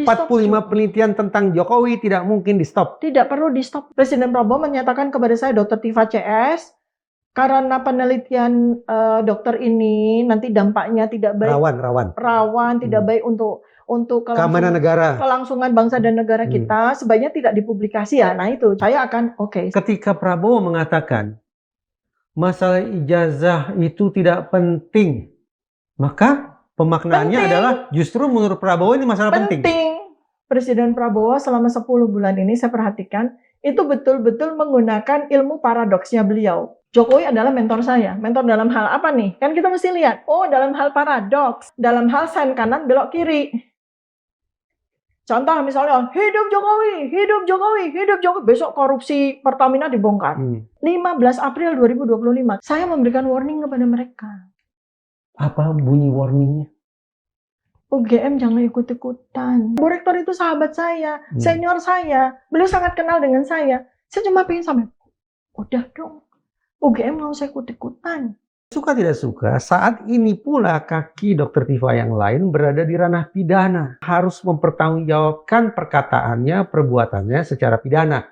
di-stop. 45 penelitian tentang Jokowi tidak mungkin di-stop. Tidak perlu di-stop. Presiden Prabowo menyatakan kepada saya, Dr. Tiva CS, karena penelitian dokter ini nanti dampaknya tidak baik. Rawan, tidak baik untuk keamanan negara, kelangsungan bangsa dan negara kita, sebaiknya tidak dipublikasi ya. Nah itu, saya akan oke. Ketika Prabowo mengatakan masalah ijazah itu tidak penting, maka pemaknaannya adalah justru menurut Prabowo ini masalah penting. Presiden Prabowo selama 10 bulan ini saya perhatikan, itu betul-betul menggunakan ilmu paradoksnya beliau. Jokowi adalah mentor saya. Mentor dalam hal apa nih? Kan kita mesti lihat, oh dalam hal paradoks, dalam hal sen kanan belok kiri. Contoh misalnya, hidup Jokowi, hidup Jokowi, hidup Jokowi. Besok korupsi Pertamina dibongkar. 15 April 2025, saya memberikan warning kepada mereka. Apa bunyi warningnya? UGM jangan ikut-ikutan. Bu Rektor itu sahabat saya, senior saya. Beliau sangat kenal dengan saya. Saya cuma pengen sampai, udah dong, UGM nggak usah ikut-ikutan. Suka tidak suka, saat ini pula kaki Dr. Tiva yang lain berada di ranah pidana. Harus mempertanggungjawabkan perkataannya, perbuatannya secara pidana,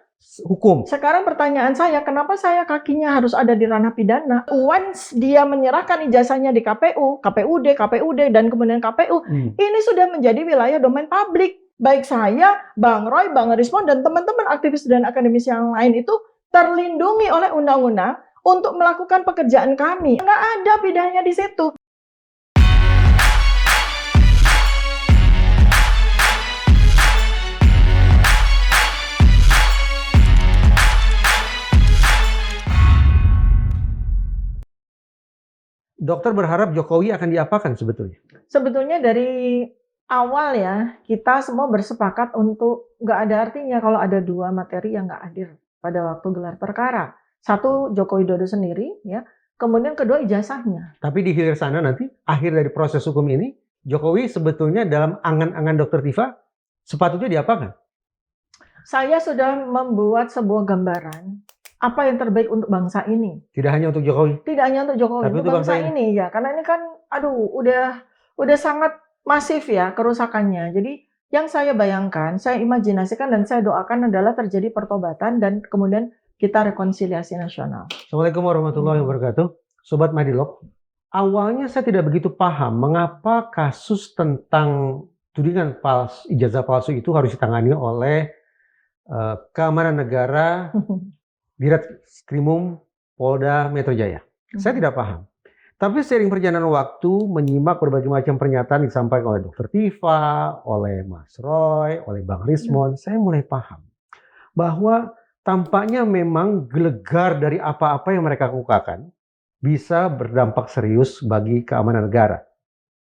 hukum. Sekarang pertanyaan saya, kenapa saya kakinya harus ada di ranah pidana? Once dia menyerahkan ijazahnya di KPU, KPUD, dan kemudian KPU, ini sudah menjadi wilayah domain publik. Baik saya, Bang Roy, Bang Rismon, dan teman-teman aktivis dan akademisi yang lain itu terlindungi oleh undang-undang untuk melakukan pekerjaan kami. Nggak ada pidananya di situ. Dokter berharap Jokowi akan diapakan sebetulnya? Sebetulnya dari awal ya, kita semua bersepakat untuk nggak ada artinya kalau ada dua materi yang nggak hadir pada waktu gelar perkara. Satu, Joko Widodo sendiri, ya. Kemudian kedua, ijazahnya. Tapi di hilir sana nanti, akhir dari proses hukum ini, Jokowi sebetulnya dalam angan-angan Dr. Tiva, sepatutnya diapakan? Saya sudah membuat sebuah gambaran apa yang terbaik untuk bangsa ini. Tidak hanya untuk Jokowi? Tidak hanya untuk Jokowi, tapi untuk bangsa ini. Ya. Karena ini kan, udah sangat masif ya kerusakannya. Jadi, yang saya bayangkan, saya imajinasikan dan saya doakan adalah terjadi pertobatan dan kemudian kita rekonsiliasi nasional. Assalamualaikum warahmatullahi wabarakatuh. Sobat Madilog, awalnya saya tidak begitu paham mengapa kasus tentang tudingan ijazah palsu itu harus ditangani oleh Keamanan Negara Ditreskrimum Polda Metro Jaya. Saya tidak paham. Tapi seiring perjalanan waktu, menyimak berbagai macam pernyataan disampaikan oleh Dr. Tiva, oleh Mas Roy, oleh Bang Rismon, saya mulai paham bahwa tampaknya memang gelegar dari apa-apa yang mereka lakukan bisa berdampak serius bagi keamanan negara.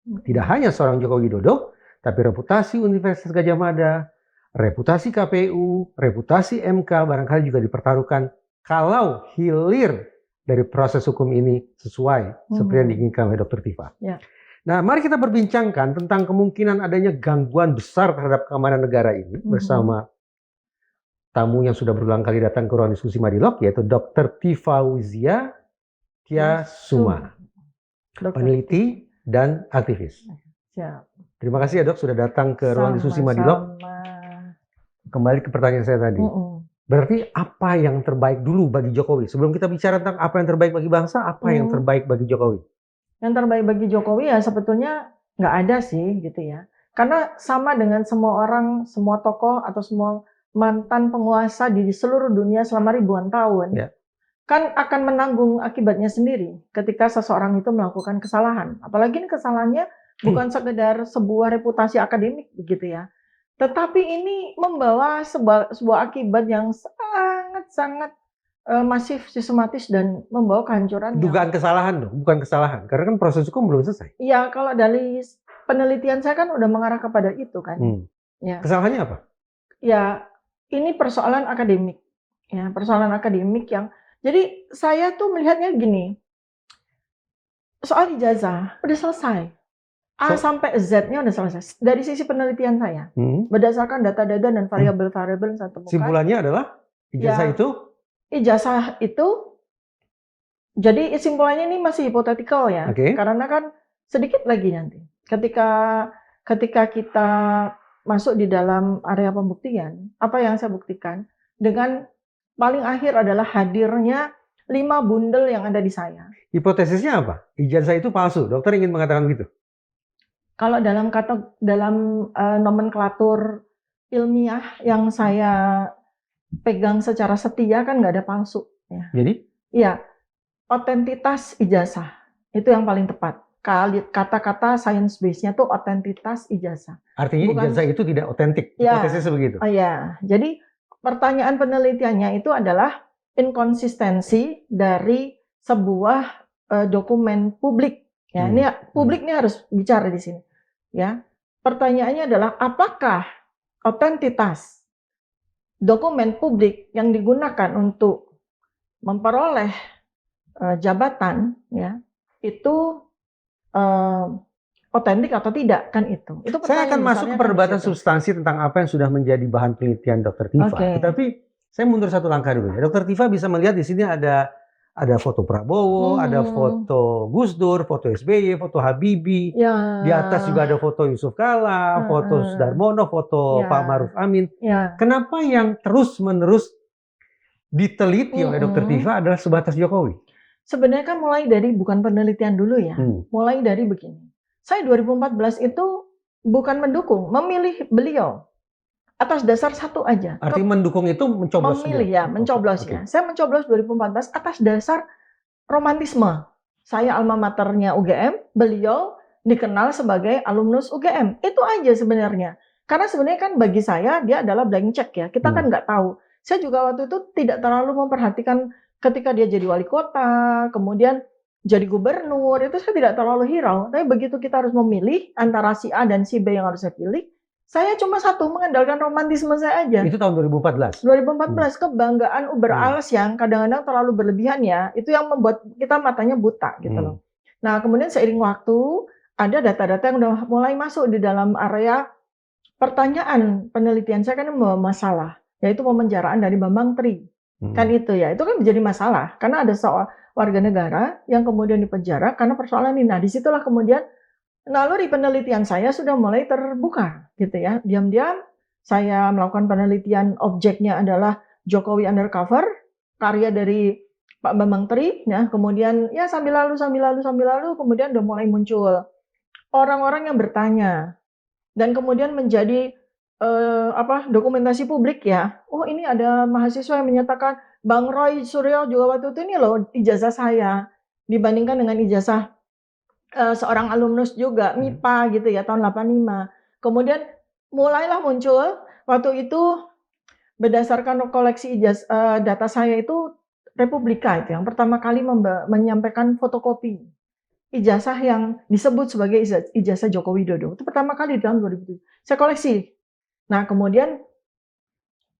Tidak hanya seorang Joko Widodo, tapi reputasi Universitas Gadjah Mada, reputasi KPU, reputasi MK barangkali juga dipertaruhkan kalau hilir dari proses hukum ini sesuai seperti yang diinginkan oleh Dr. Tiva. Ya. Nah, mari kita berbincangkan tentang kemungkinan adanya gangguan besar terhadap keamanan negara ini bersama tamu yang sudah berulang kali datang ke ruang diskusi Madilog, yaitu Dr. Tiva Wizia Tiasuma, peneliti dan aktivis. Siap. Terima kasih ya Dok sudah datang ke ruang diskusi Madilog. Kembali ke pertanyaan saya tadi. Berarti apa yang terbaik dulu bagi Jokowi? Sebelum kita bicara tentang apa yang terbaik bagi bangsa, apa yang terbaik bagi Jokowi? Yang terbaik bagi Jokowi ya sebetulnya nggak ada sih gitu ya. Karena sama dengan semua orang, semua tokoh atau semua mantan penguasa di seluruh dunia selama ribuan tahun, kan akan menanggung akibatnya sendiri ketika seseorang itu melakukan kesalahan. Apalagi ini kesalahannya bukan sekedar sebuah reputasi akademik begitu ya, tetapi ini membawa sebuah akibat yang sangat masif, sistematis dan membawa kehancuran. Dugaan kesalahan dong, bukan kesalahan, karena kan proses hukum belum selesai. Iya, kalau dari penelitian saya kan udah mengarah kepada itu kan. Ya. Kesalahannya apa? Ya, ini persoalan akademik. Ya, persoalan akademik yang jadi saya tuh melihatnya gini. Soal ijazah udah selesai. A sampai Z-nya udah selesai. Dari sisi penelitian saya. Berdasarkan data-data dan variabel-variabel yang saya temukan. Simpulannya adalah ijazah itu? Ijazah itu, jadi simpulannya ini masih hipotetikal ya. Karena kan sedikit lagi nanti. Ketika kita masuk di dalam area pembuktian, apa yang saya buktikan dengan paling akhir adalah hadirnya 5 bundel yang ada di saya. Hipotesisnya apa? Ijazah itu palsu. Dokter ingin mengatakan begitu. Kalau dalam nomenklatur ilmiah yang saya pegang secara setia kan nggak ada palsu. Ya. Jadi? Iya, otentitas ijazah itu yang paling tepat. Kata-kata science base-nya tuh otentitas ijazah. Artinya ijazah itu tidak otentik. Ya, Hipotesisnya begitu. Ya, jadi pertanyaan penelitiannya itu adalah inkonsistensi dari sebuah dokumen publik. Ya, ini publik ini harus bicara di sini. Ya, pertanyaannya adalah apakah otentitas dokumen publik yang digunakan untuk memperoleh jabatan, ya, itu otentik atau tidak kan itu. Saya akan masuk ke perdebatan substansi tentang apa yang sudah menjadi bahan penelitian Dr. Tifa. Tetapi saya mundur satu langkah dulu. Dr. Tifa bisa melihat di sini ada foto Prabowo, ada foto Gus Dur, foto SBY, foto Habibie. Ya. Di atas juga ada foto Yusuf Kala, foto Sudarmono, foto Pak Maruf Amin. Ya. Kenapa yang terus-menerus diteliti oleh Dr. Tifa adalah sebatas Jokowi? Sebenarnya kan mulai dari bukan penelitian dulu ya. Mulai dari begini. Saya 2014 itu bukan mendukung, memilih beliau atas dasar satu aja. Artinya mendukung itu mencoblos. Memilih ya, mencoblos ya. Saya mencoblos 2014 atas dasar romantisme. Saya alma maternya UGM, beliau dikenal sebagai alumnus UGM. Itu aja sebenarnya. Karena sebenarnya kan bagi saya dia adalah blank check ya. Kita kan nggak tahu. Saya juga waktu itu tidak terlalu memperhatikan ketika dia jadi wali kota, kemudian jadi gubernur, itu saya tidak terlalu hirau. Tapi begitu kita harus memilih antara si A dan si B yang harus saya pilih, saya cuma satu, mengandalkan romantisme saya aja. Itu tahun 2014? 2014, kebanggaan uber alles yang kadang-kadang terlalu berlebihan ya, itu yang membuat kita matanya buta gitu loh. Nah kemudian seiring waktu, ada data-data yang udah mulai masuk di dalam area pertanyaan penelitian saya kan membawa masalah, yaitu pemenjaraan dari Bambang Tri. Kan itu ya, itu kan menjadi masalah karena ada seorang warga negara yang kemudian dipenjara karena persoalan ini. Nah, disitulah kemudian naluri penelitian saya sudah mulai terbuka, gitu ya. Diam-diam saya melakukan penelitian, objeknya adalah Jokowi Undercover, karya dari Pak Bambang Tri. Ya, kemudian ya sambil lalu, kemudian udah mulai muncul orang-orang yang bertanya dan kemudian menjadi dokumentasi publik ya. Oh ini ada mahasiswa yang menyatakan Bang Roy Suryo juga waktu itu ini loh ijazah saya dibandingkan dengan ijazah seorang alumnus juga MIPA gitu ya tahun 85. Kemudian mulailah muncul waktu itu berdasarkan koleksi ijazah data saya itu Republika itu yang pertama kali menyampaikan fotokopi ijazah yang disebut sebagai ijazah Joko Widodo. Itu pertama kali di tahun 2007. Saya koleksi. Nah, kemudian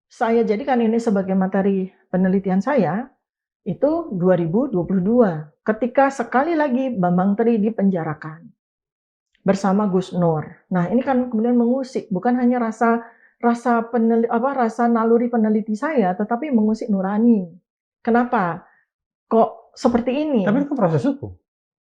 saya jadikan ini sebagai materi penelitian saya itu 2022 ketika sekali lagi Bambang Tri dipenjarakan bersama Gus Nur. Nah, ini kan kemudian mengusik bukan hanya rasa naluri peneliti saya, tetapi mengusik nurani. Kenapa? Kok seperti ini? Tapi itu proses hukum.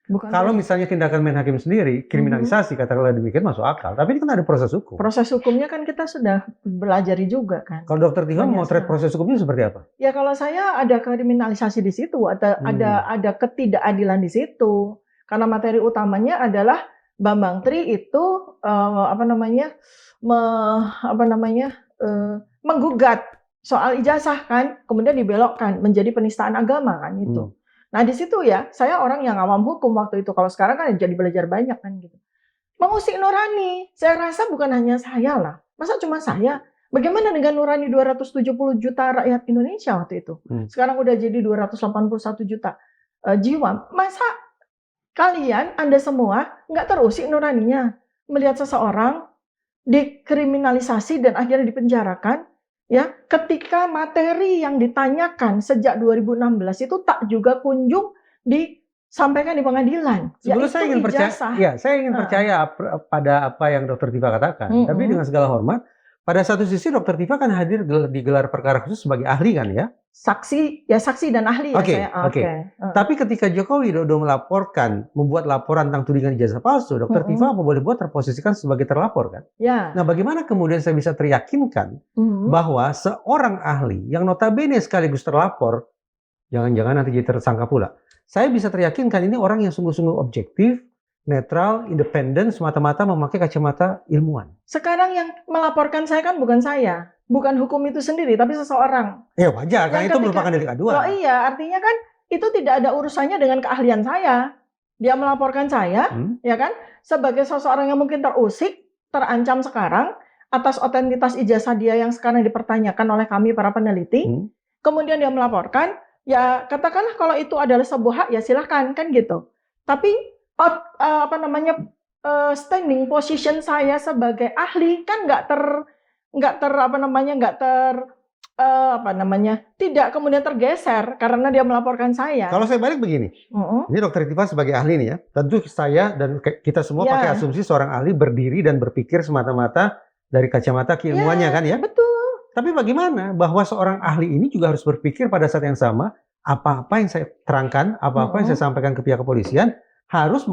Bukan kalau misalnya tindakan main hakim sendiri, kriminalisasi, katakanlah demikian masuk akal. Tapi ini kan ada proses hukum. Proses hukumnya kan kita sudah belajari juga kan. Kalau Dr. Tifa mau trade proses hukumnya seperti apa? Ya kalau saya ada kriminalisasi di situ, ada ketidakadilan di situ. Karena materi utamanya adalah Bambang Tri itu menggugat soal ijazah kan, kemudian dibelokkan menjadi penistaan agama kan itu. Nah di situ ya, saya orang yang awam hukum waktu itu. Kalau sekarang kan jadi belajar banyak kan gitu. Mengusik nurani, saya rasa bukan hanya saya lah. Masa cuma saya? Bagaimana dengan nurani 270 juta rakyat Indonesia waktu itu? Sekarang udah jadi 281 juta jiwa. Masa kalian, Anda semua, nggak terusik nuraninya? Melihat seseorang dikriminalisasi dan akhirnya dipenjarakan, ya, ketika materi yang ditanyakan sejak 2016 itu tak juga kunjung disampaikan di pengadilan. Sebelum saya ingin percaya, saya ingin percaya pada apa yang Dr. Tifa katakan. Tapi dengan segala hormat, pada satu sisi Dr. Tifa kan hadir di gelar perkara khusus sebagai ahli kan ya. saksi dan ahli ya Oke, saya. oke. Tapi ketika Joko Widodo membuat laporan tentang tudingan ijazah palsu, Dokter Tifa apa boleh buat terposisikan sebagai terlapor kan? Ya. Nah, bagaimana kemudian saya bisa teryakinkan bahwa seorang ahli yang notabene sekaligus terlapor, jangan-jangan nanti jadi tersangka pula, saya bisa teryakinkan ini orang yang sungguh-sungguh objektif, netral, independen, semata-mata memakai kacamata ilmuwan. Sekarang yang melaporkan saya kan bukan saya. Bukan hukum itu sendiri, tapi seseorang. Ya wajar, karena itu merupakan delik aduan. Oh iya, artinya kan itu tidak ada urusannya dengan keahlian saya. Dia melaporkan saya, ya kan, sebagai seseorang yang mungkin terusik, terancam sekarang, atas otentitas ijazah dia yang sekarang dipertanyakan oleh kami para peneliti. Kemudian dia melaporkan, ya katakanlah kalau itu adalah sebuah hak, ya silahkan, kan gitu. Tapi, standing position saya sebagai ahli kan tidak kemudian tergeser karena dia melaporkan saya. Kalau saya balik begini, ini Dokter Tifa sebagai ahli nih ya, tentu saya dan kita semua pakai asumsi seorang ahli berdiri dan berpikir semata-mata dari kacamata keilmuannya kan ya? Betul. Tapi bagaimana bahwa seorang ahli ini juga harus berpikir pada saat yang sama, apa-apa yang saya terangkan, apa-apa yang saya sampaikan ke pihak kepolisian harus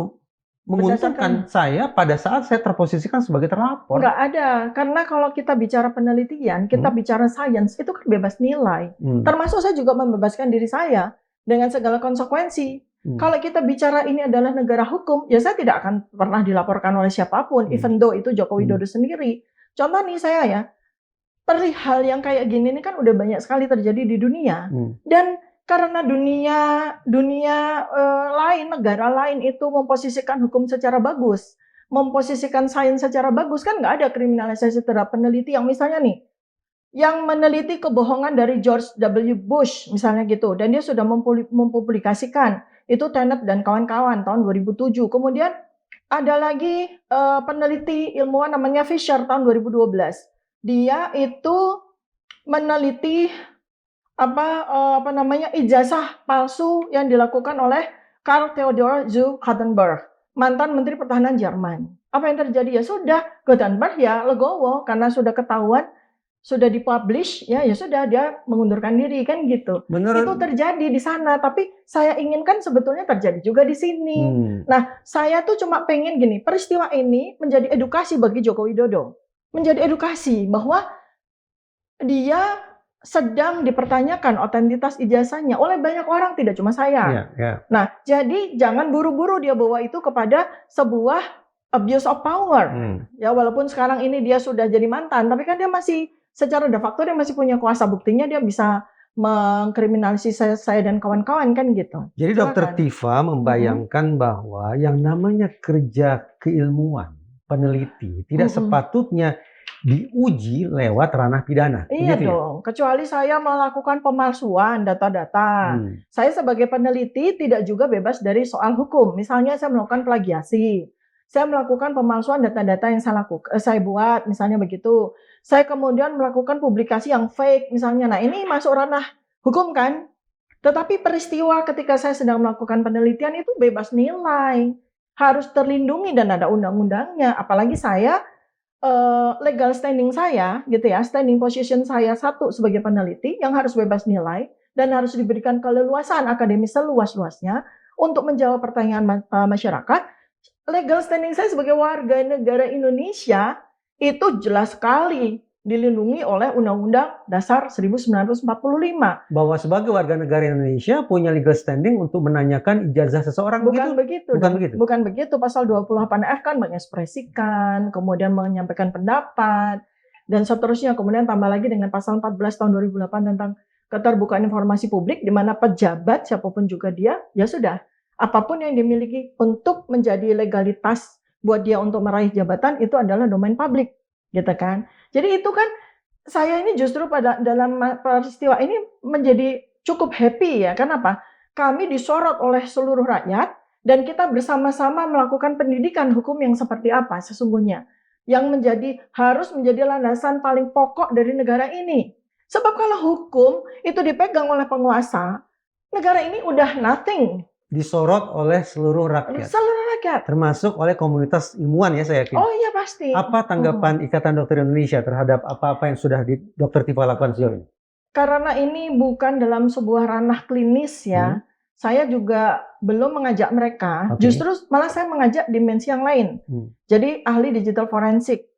menguntungkan saya pada saat saya terposisikan sebagai terlapor. Nggak ada, karena kalau kita bicara penelitian, kita bicara sains, itu kan bebas nilai. Termasuk saya juga membebaskan diri saya dengan segala konsekuensi. Kalau kita bicara ini adalah negara hukum, ya saya tidak akan pernah dilaporkan oleh siapapun, even though itu Joko Widodo sendiri. Contoh nih saya ya, perihal yang kayak gini ini kan udah banyak sekali terjadi di dunia. Dan karena dunia lain, negara lain itu memposisikan hukum secara bagus, memposisikan sains secara bagus, kan nggak ada kriminalisasi terhadap peneliti yang misalnya nih, yang meneliti kebohongan dari George W. Bush misalnya gitu, dan dia sudah mempublikasikan itu Tenet dan kawan-kawan tahun 2007. Kemudian ada lagi peneliti ilmuwan namanya Fisher tahun 2012. Dia itu meneliti ijazah palsu yang dilakukan oleh Karl Theodor zu Gothenburg, mantan Menteri Pertahanan Jerman. Apa yang terjadi? Ya sudah, Gothenburg ya legowo karena sudah ketahuan, sudah dipublish, ya sudah dia mengundurkan diri kan gitu. Itu terjadi di sana, tapi saya inginkan sebetulnya terjadi juga di sini. Nah, saya tuh cuma pengen gini, peristiwa ini menjadi edukasi bagi Joko Widodo. Menjadi edukasi bahwa dia sedang dipertanyakan otentitas ijazahnya oleh banyak orang, tidak cuma saya. Nah, jadi jangan buru-buru dia bawa itu kepada sebuah abuse of power. Ya, walaupun sekarang ini dia sudah jadi mantan, tapi kan dia masih secara de facto dia masih punya kuasa buktinya, dia bisa mengkriminalisasi saya dan kawan-kawan kan gitu. Jadi Dokter Tifa membayangkan bahwa yang namanya kerja keilmuan, peneliti tidak sepatutnya diuji lewat ranah pidana. Iya dong, kecuali saya melakukan pemalsuan data-data. Saya sebagai peneliti tidak juga bebas dari soal hukum. Misalnya saya melakukan plagiasi, saya melakukan pemalsuan data-data yang saya buat, misalnya begitu. Saya kemudian melakukan publikasi yang fake, misalnya. Nah, ini masuk ranah hukum kan? Tetapi peristiwa ketika saya sedang melakukan penelitian itu bebas nilai, harus terlindungi dan ada undang-undangnya. Apalagi saya legal standing saya, gitu ya, standing position saya satu sebagai peneliti yang harus bebas nilai dan harus diberikan keleluasan akademis seluas-luasnya untuk menjawab pertanyaan masyarakat. Legal standing saya sebagai warga negara Indonesia itu jelas sekali dilindungi oleh Undang-Undang Dasar 1945. Bahwa sebagai warga negara Indonesia punya legal standing untuk menanyakan ijazah seseorang. Bukan begitu. Pasal 28F kan mengekspresikan, kemudian menyampaikan pendapat, dan seterusnya. Kemudian tambah lagi dengan pasal 14 tahun 2008 tentang keterbukaan informasi publik, di mana pejabat, siapapun juga dia, ya sudah, apapun yang dimiliki untuk menjadi legalitas buat dia untuk meraih jabatan, itu adalah domain publik. Gitu kan. Jadi itu kan saya ini justru dalam peristiwa ini menjadi cukup happy ya. Kenapa? Kami disorot oleh seluruh rakyat dan kita bersama-sama melakukan pendidikan hukum yang seperti apa sesungguhnya. Yang harus menjadi landasan paling pokok dari negara ini. Sebab kalau hukum itu dipegang oleh penguasa, negara ini udah nothing. Disorot oleh seluruh rakyat. Termasuk oleh komunitas ilmuwan ya saya yakin. Oh iya pasti. Apa tanggapan Ikatan Dokter Indonesia terhadap apa-apa yang sudah Dokter Tifa lakukan sejauh ini? Karena ini bukan dalam sebuah ranah klinis ya, saya juga belum mengajak mereka. Oke. Justru malah saya mengajak dimensi yang lain. Jadi ahli digital forensik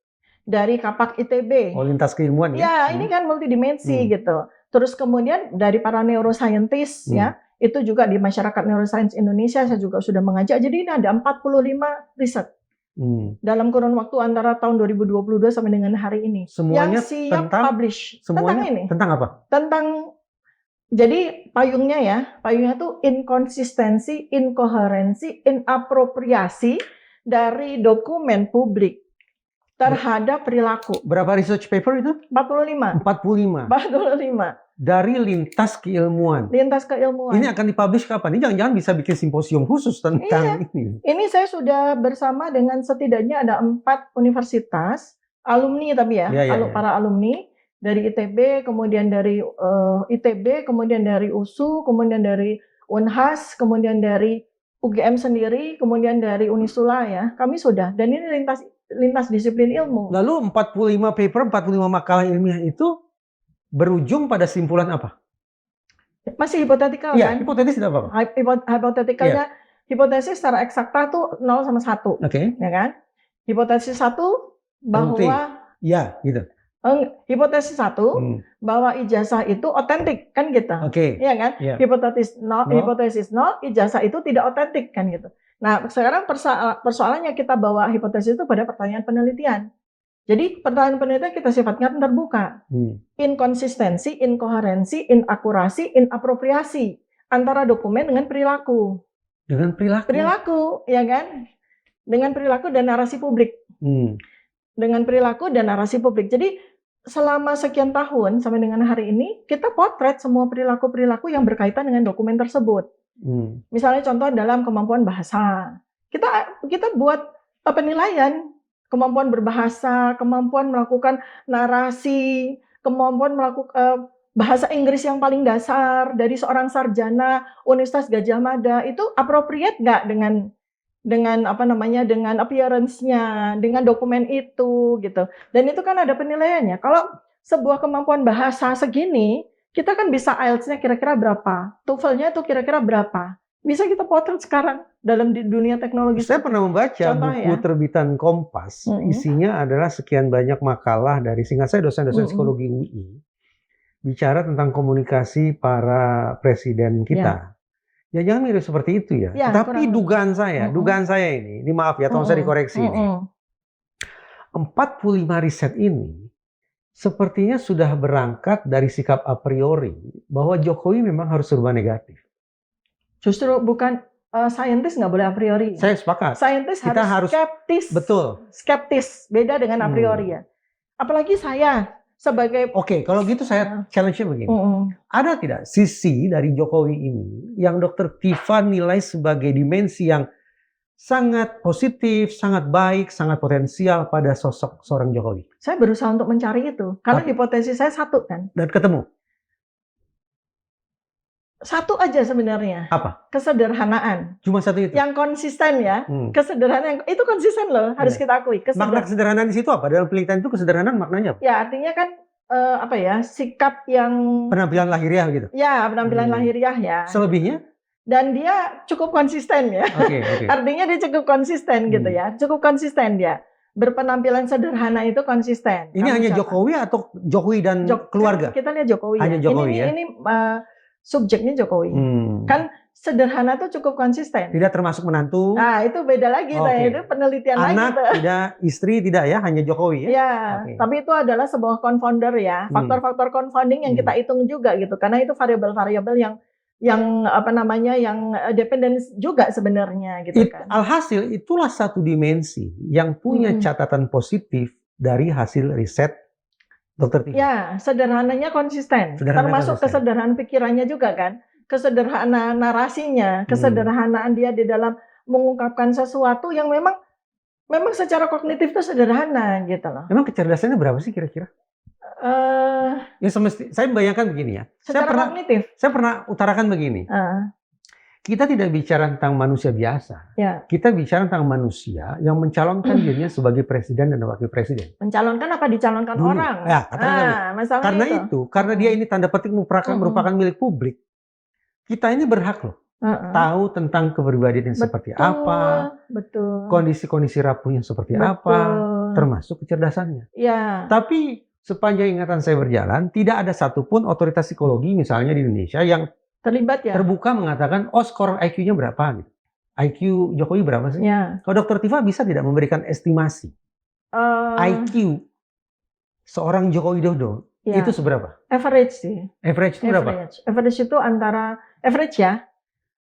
dari Kapak ITB. Oh, lintas keilmuan ya? Ya, ini kan multidimensi gitu. Terus kemudian dari para neuroscientist ya, itu juga di masyarakat neuroscience Indonesia saya juga sudah mengajak. Jadi ini ada 45 riset. Dalam kurun waktu antara tahun 2022 sampai dengan hari ini. Semuanya yang siap tentang publish. semuanya Tentang ini. Tentang apa? Tentang, jadi payungnya tuh inkonsistensi, inkoherensi, inapropriasi dari dokumen publik terhadap perilaku. Berapa research paper itu? 45. 45. Dari lintas keilmuan. Lintas keilmuan. Ini akan dipublish kapan? Ini jangan-jangan bisa bikin simposium khusus tentang ini. Ini saya sudah bersama dengan setidaknya ada 4 universitas, alumni tapi para alumni dari ITB, kemudian dari ITB, kemudian dari USU, kemudian dari Unhas, kemudian dari UGM sendiri, kemudian dari Unisula ya. Kami sudah, dan ini lintas disiplin ilmu. Lalu 45 paper, 45 makalah ilmiah itu berujung pada simpulan apa? Masih hipotetikal kan? Hipotetis tidak apa-apa. Hipotetikalnya, hipotesis secara eksakta tuh 0 sama 1. Oke. Ya kan? Hipotesis 1 bahwa gitu. Hipotesis 1 bahwa ijazah itu otentik kan gitu. Iya kan? Hipotesis 0, ijazah itu tidak otentik kan gitu. Nah, sekarang persoalannya kita bawa hipotesis itu pada pertanyaan penelitian. Jadi pertanyaan penelitian kita sifatnya terbuka. Inkonsistensi, inkoherensi, inakurasi, inapropriasi antara dokumen dengan perilaku. Dengan perilaku? Perilaku, ya kan? Dengan perilaku dan narasi publik. Dengan perilaku dan narasi publik. Jadi selama sekian tahun sampai dengan hari ini, kita potret semua perilaku-perilaku yang berkaitan dengan dokumen tersebut. Misalnya contoh dalam kemampuan bahasa. Kita buat penilaian kemampuan berbahasa, kemampuan melakukan narasi, kemampuan melakukan bahasa Inggris yang paling dasar dari seorang sarjana Universitas Gadjah Mada itu appropriate nggak dengan appearance-nya, dengan dokumen itu gitu. Dan itu kan ada penilaiannya. Kalau sebuah kemampuan bahasa segini, kita kan bisa IELTS-nya kira-kira berapa, TOEFL-nya itu kira-kira berapa. Bisa kita potret sekarang dalam dunia teknologi. Saya pernah membaca buku terbitan Kompas, isinya adalah sekian banyak makalah dari, seingat saya, dosen-dosen psikologi UI, bicara tentang komunikasi para presiden kita. Ya jangan mirip seperti itu ya. Tapi dugaan saya ini maaf ya, tolong saya dikoreksi ini. 45 riset ini sepertinya sudah berangkat dari sikap a priori bahwa Jokowi memang harus serba negatif. Justru bukan saintis nggak boleh a priori. Saya sepakat. Saintis harus skeptis. Betul. Skeptis, beda dengan a priori ya. Apalagi saya sebagai kalau gitu saya challenge-nya begini. Ada tidak sisi dari Jokowi ini yang Dr. Tifa nilai sebagai dimensi yang sangat positif, sangat baik, sangat potensial pada sosok seorang Jokowi? Saya berusaha untuk mencari itu. Karena hipotesis saya satu kan. Dan ketemu? Satu aja sebenarnya. Apa? Kesederhanaan. Cuma satu itu? Yang konsisten ya. Kesederhanaan, itu konsisten loh, harus kita akui. Makna kesederhanaan di situ apa? Dalam penelitian itu kesederhanaan maknanya apa? Ya artinya kan sikap yang... Penampilan lahiriah gitu? Ya, penampilan lahiriah ya. Selebihnya? Dan dia cukup konsisten ya. Artinya dia cukup konsisten gitu ya. Cukup konsisten dia. Berpenampilan sederhana itu konsisten. Ini hanya Jokowi atau Jokowi dan keluarga? Kita lihat Jokowi. Hanya Jokowi ya? Ini subjeknya Jokowi. Kan sederhana itu cukup konsisten. Tidak termasuk menantu. Nah, itu beda lagi. Itu penelitian lagi. Anak tidak, istri tidak ya, hanya Jokowi ya? Ya, tapi itu adalah sebuah confounder ya. Faktor-faktor confounding yang kita hitung juga gitu. Karena itu variabel-variabel yang dependen juga sebenarnya gitu kan. Alhasil itulah satu dimensi yang punya catatan positif dari hasil riset Dr. Tifa. Ya, sederhananya konsisten. Termasuk kesederhanaan pikirannya juga kan. Kesederhanaan narasinya, kesederhanaan dia di dalam mengungkapkan sesuatu yang memang secara kognitif itu sederhana gitu loh. Memang kecerdasannya berapa sih kira-kira? Ya saya bayangkan begini ya. Secara kognitif. Saya pernah utarakan begini. kita tidak bicara tentang manusia biasa. Ya. Kita bicara tentang manusia yang mencalonkan dirinya sebagai presiden dan wakil presiden. Mencalonkan apa dicalonkan Dulu. orang? Ya, katakan Masalahnya karena itu, karena dia ini tanda petik merupakan milik publik. Kita ini berhak loh tahu tentang kepribadiannya seperti apa, betul. kondisi-kondisi rapuhnya seperti apa, termasuk kecerdasannya. Ya. Tapi sepanjang ingatan saya berjalan, tidak ada satupun otoritas psikologi misalnya di Indonesia yang terlibat ya. terbuka mengatakan, oh skor IQ-nya berapa gitu. IQ Jokowi berapa sih? Ya. Kalau Dr. Tifa bisa tidak memberikan estimasi IQ seorang Joko Widodo itu seberapa? Average sih. Average itu berapa? Average itu antara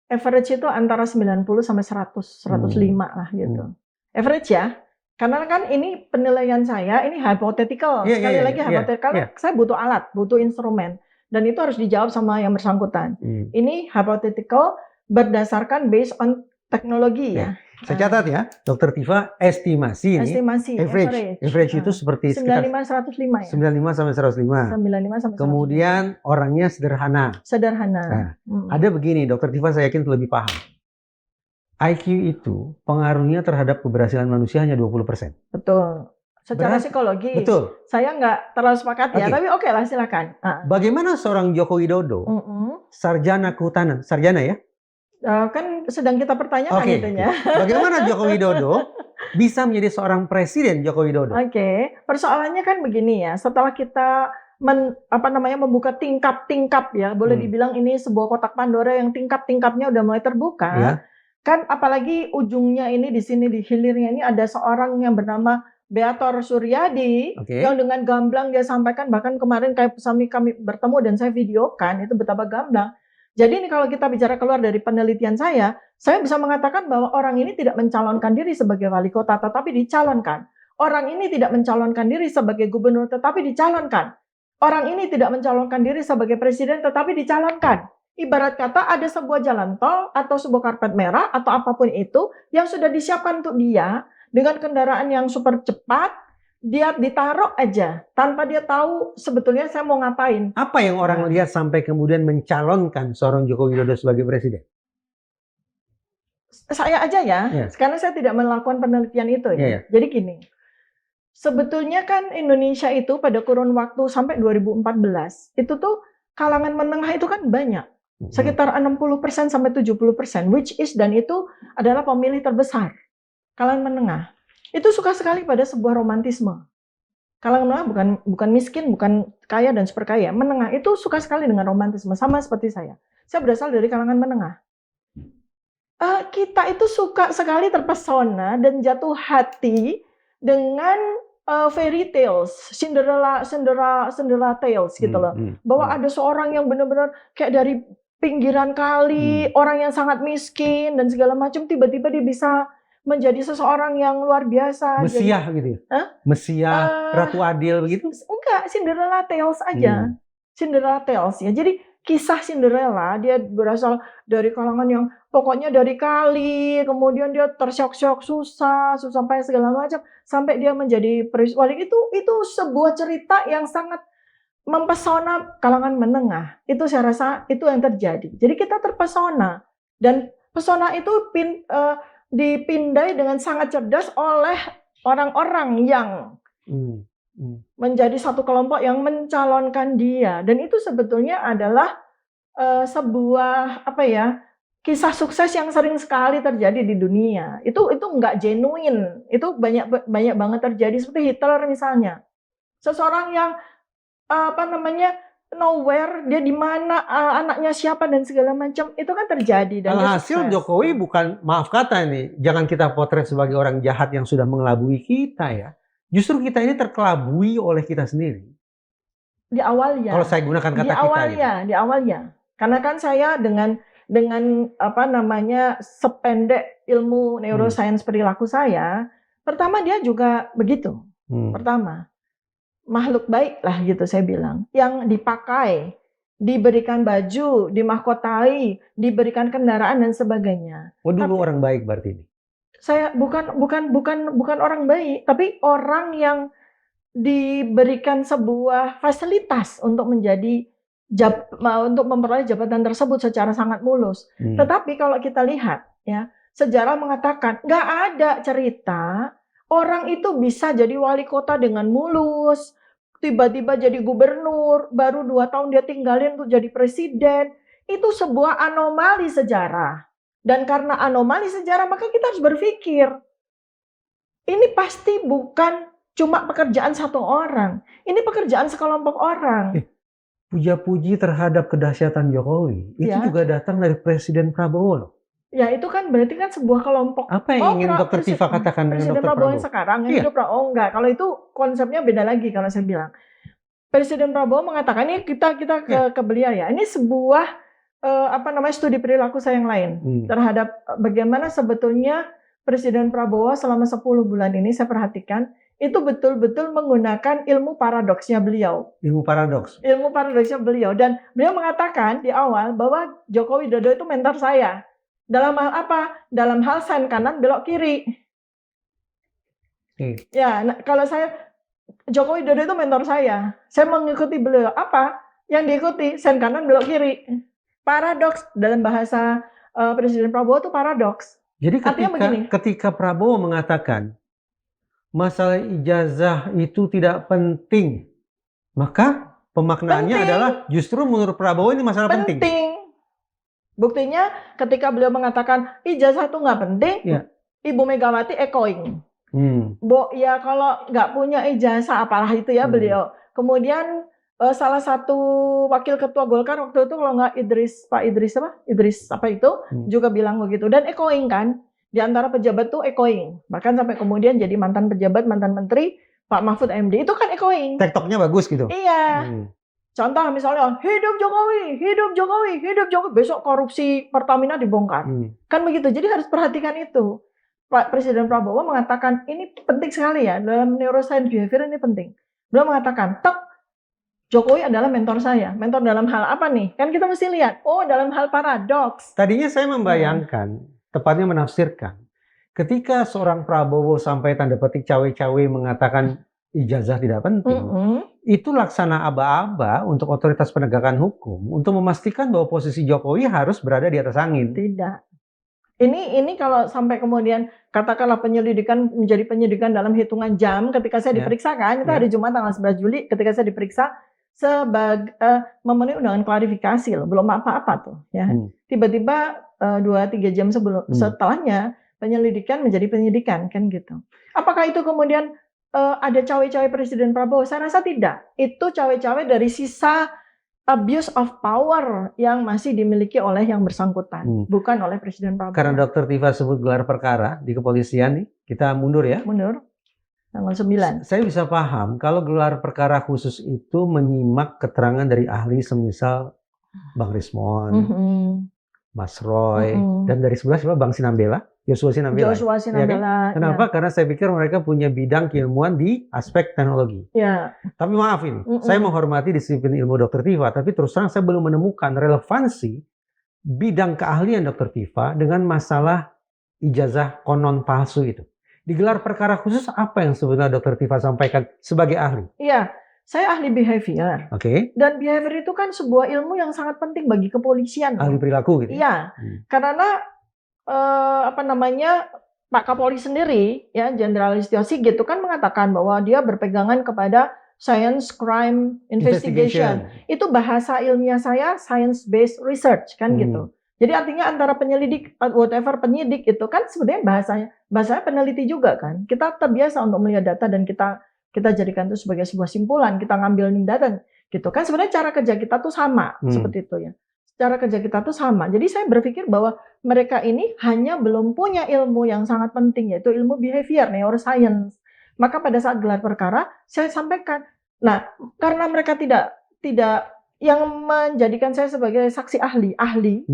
Average itu antara 90 sampai 100, 105 lah gitu. Average ya. Karena kan ini penilaian saya, ini hypothetical. Sekali lagi hypothetical. Saya butuh alat, butuh instrumen. Dan itu harus dijawab sama yang bersangkutan. Ini hypothetical berdasarkan based on teknologi ya. Saya catat ya, Dr. Tifa, estimasi ini. Average itu seperti 95 105 ya. 95 sampai 105. 95 sampai 105. Kemudian orangnya sederhana. Sederhana. Nah, ada begini, Dr. Tifa saya yakin lebih paham. IQ itu pengaruhnya terhadap keberhasilan manusia hanya 20%. Betul. Secara psikologi. Betul. Saya nggak terlalu sepakat ya, tapi oke lah silakan. Bagaimana seorang Joko Widodo, sarjana kehutanan, sarjana ya? Kan sedang kita pertanyakan itunya. Bagaimana Joko Widodo bisa menjadi seorang presiden Joko Widodo? Persoalannya kan begini ya, setelah kita membuka tingkap-tingkap ya, boleh dibilang ini sebuah kotak Pandora yang tingkap-tingkapnya udah mulai terbuka. Kan apalagi ujungnya ini di sini di hilirnya ini ada seorang yang bernama Beator Suryadi yang dengan gamblang dia sampaikan, bahkan kemarin kami bertemu dan saya videokan itu betapa gamblang. Jadi ini kalau kita bicara keluar dari penelitian saya bisa mengatakan bahwa orang ini tidak mencalonkan diri sebagai wali kota tetapi dicalonkan. Orang ini tidak mencalonkan diri sebagai gubernur tetapi dicalonkan. Orang ini tidak mencalonkan diri sebagai presiden tetapi dicalonkan. Ibarat kata ada sebuah jalan tol atau sebuah karpet merah atau apapun itu yang sudah disiapkan untuk dia dengan kendaraan yang super cepat, dia ditaruh aja tanpa dia tahu sebetulnya saya mau ngapain. Apa yang orang lihat sampai kemudian mencalonkan seorang Joko Widodo sebagai presiden? Saya aja ya, karena saya tidak melakukan penelitian itu ya. Jadi gini, sebetulnya kan Indonesia itu pada kurun waktu sampai 2014 itu tuh kalangan menengah itu kan banyak. Sekitar 60% sampai 70%, which is dan itu adalah pemilih terbesar. Kalangan menengah itu suka sekali pada sebuah romantisme. Kalangan menengah bukan miskin, bukan kaya dan super kaya. Menengah itu suka sekali dengan romantisme, sama seperti saya. Saya berasal dari kalangan menengah. Kita itu suka sekali terpesona dan jatuh hati dengan fairy tales, Cinderella tales gitu loh. Bahwa ada seorang yang benar-benar kayak dari pinggiran kali, orang yang sangat miskin dan segala macam, tiba-tiba dia bisa menjadi seseorang yang luar biasa. Mesiah gitu ya? Mesiah, Ratu Adil begitu? Enggak, Cinderella tales aja. Cinderella tales ya. Jadi kisah Cinderella, dia berasal dari kalangan yang pokoknya dari kali, kemudian dia tersyok-syok susah sampai segala macam, sampai dia menjadi wali. Itu sebuah cerita yang sangat mempesona kalangan menengah. Itu saya rasa itu yang terjadi. Jadi kita terpesona dan pesona itu dipindai dengan sangat cerdas oleh orang-orang yang menjadi satu kelompok yang mencalonkan dia, dan itu sebetulnya adalah sebuah kisah sukses yang sering sekali terjadi di dunia. Itu nggak genuine, itu banyak banget terjadi seperti Hitler misalnya, seseorang yang nowhere, dia di mana, anaknya siapa dan segala macam, itu kan terjadi. Dan hasil Jokowi bukan, maaf kata nih, jangan kita potret sebagai orang jahat yang sudah mengelabui kita ya. Justru kita ini terkelabui oleh kita sendiri. Di awalnya. Kalau saya gunakan kata kita. Di awalnya. Karena kan saya dengan sependek ilmu neuroscience perilaku saya, pertama dia juga begitu. Pertama, makhluk baik lah gitu saya bilang, yang dipakai, diberikan baju, dimahkotai, diberikan kendaraan dan sebagainya. Dulu orang baik berarti ini. Saya bukan orang baik, tapi orang yang diberikan sebuah fasilitas untuk menjadi untuk memperoleh jabatan tersebut secara sangat mulus. Tetapi kalau kita lihat ya, sejarah mengatakan nggak ada cerita orang itu bisa jadi wali kota dengan mulus, tiba-tiba jadi gubernur, baru 2 tahun dia tinggalin untuk jadi presiden. Itu sebuah anomali sejarah. Dan karena anomali sejarah, maka kita harus berpikir, ini pasti bukan cuma pekerjaan satu orang. Ini pekerjaan sekelompok orang. Puja-puji terhadap kedahsyatan Jokowi, itu Ya. juga datang dari Presiden Prabowo loh. Ya itu kan berarti kan sebuah kelompok. Apa yang ingin Dr. Tifa katakan dengan Presiden Dr. Prabowo yang Prabowo? sekarang, yang Iya. hidup Prabowo, enggak. Kalau itu konsepnya beda lagi kalau saya bilang. Presiden Prabowo mengatakan, ini kita ke beliau ya, ini sebuah studi perilaku saya yang lain terhadap bagaimana sebetulnya Presiden Prabowo selama 10 bulan ini saya perhatikan itu betul-betul menggunakan ilmu paradoksnya beliau. Ilmu paradoksnya beliau. Dan beliau mengatakan di awal bahwa Joko Widodo itu mentor saya. Dalam hal apa? Dalam hal sen kanan belok kiri. Ya, kalau saya Joko Widodo itu mentor saya. Saya mengikuti beliau. Apa? Yang diikuti sen kanan belok kiri. Paradoks dalam bahasa Presiden Prabowo itu paradoks. Jadi ketika Prabowo mengatakan masalah ijazah itu tidak penting, maka pemaknaannya adalah justru menurut Prabowo ini masalah penting. Buktinya ketika beliau mengatakan ijazah itu nggak penting, Ibu Megawati echoing. Ya kalau nggak punya ijazah apalah itu ya beliau. Kemudian salah satu wakil ketua Golkar waktu itu kalau nggak Idris juga bilang begitu. Dan echoing kan, di antara pejabat tuh echoing. Bahkan sampai kemudian jadi mantan pejabat, mantan menteri, Pak Mahfud MD itu kan echoing. TikToknya bagus gitu. Iya. Contoh misalnya, hidup Jokowi, hidup Jokowi, hidup Jokowi. Besok korupsi Pertamina dibongkar. Kan begitu. Jadi harus perhatikan itu. Pak Presiden Prabowo mengatakan, ini penting sekali ya, dalam neuroscience behavior ini penting. Beliau mengatakan, Jokowi adalah mentor saya. Mentor dalam hal apa nih? Kan kita mesti lihat, dalam hal paradoks. Tadinya saya membayangkan, tepatnya menafsirkan, ketika seorang Prabowo sampai tanda petik cawe-cawe mengatakan ijazah tidak penting, itu laksana aba-aba untuk otoritas penegakan hukum untuk memastikan bahwa posisi Jokowi harus berada di atas angin. Tidak. Ini kalau sampai kemudian katakanlah penyelidikan menjadi penyidikan dalam hitungan jam ketika saya diperiksa kan, itu hari Jumat tanggal 11 Juli ketika saya diperiksa sebagai memenuhi undangan klarifikasi loh, belum apa-apa tuh ya. Tiba-tiba 2-3 jam setelahnya penyelidikan menjadi penyidikan kan gitu. Apakah itu kemudian ada cawe-cawe Presiden Prabowo? Saya rasa tidak. Itu cawe-cawe dari sisa abuse of power yang masih dimiliki oleh yang bersangkutan, bukan oleh Presiden Prabowo. Karena Dr. Tifa sebut gelar perkara di kepolisian nih, kita mundur ya. Mundur. Tanggal 9. Saya bisa paham kalau gelar perkara khusus itu menyimak keterangan dari ahli semisal Bang Rismon, Mas Roy, dan dari sebelah siapa? Bang Sinambela, Joshua Sinambela. Ya kan? Kenapa? Karena saya pikir mereka punya bidang keilmuan di aspek teknologi. Ya. Tapi maaf ini, saya menghormati disiplin ilmu Dr. Tifa, tapi terus terang saya belum menemukan relevansi bidang keahlian Dr. Tifa dengan masalah ijazah konon palsu itu. Di gelar perkara khusus apa yang sebenarnya Dr. Tifa sampaikan sebagai ahli? Iya, saya ahli behavior. Dan behavior itu kan sebuah ilmu yang sangat penting bagi kepolisian. Ahli perilaku gitu? Iya, karena Pak Kapolri sendiri, ya Jenderal Listio Sigit itu kan mengatakan bahwa dia berpegangan kepada science crime investigation. Itu bahasa ilmiah saya science based research kan gitu. Jadi artinya antara penyelidik, penyidik itu kan sebenarnya bahasanya peneliti juga kan. Kita terbiasa untuk melihat data dan kita jadikan itu sebagai sebuah simpulan. Kita ngambil data gitu kan. Sebenarnya cara kerja kita tuh sama seperti itu ya. Cara kerja kita tuh sama. Jadi saya berpikir bahwa mereka ini hanya belum punya ilmu yang sangat penting yaitu ilmu behavior, neuroscience. Maka pada saat gelar perkara saya sampaikan. Nah, karena mereka tidak yang menjadikan saya sebagai saksi ahli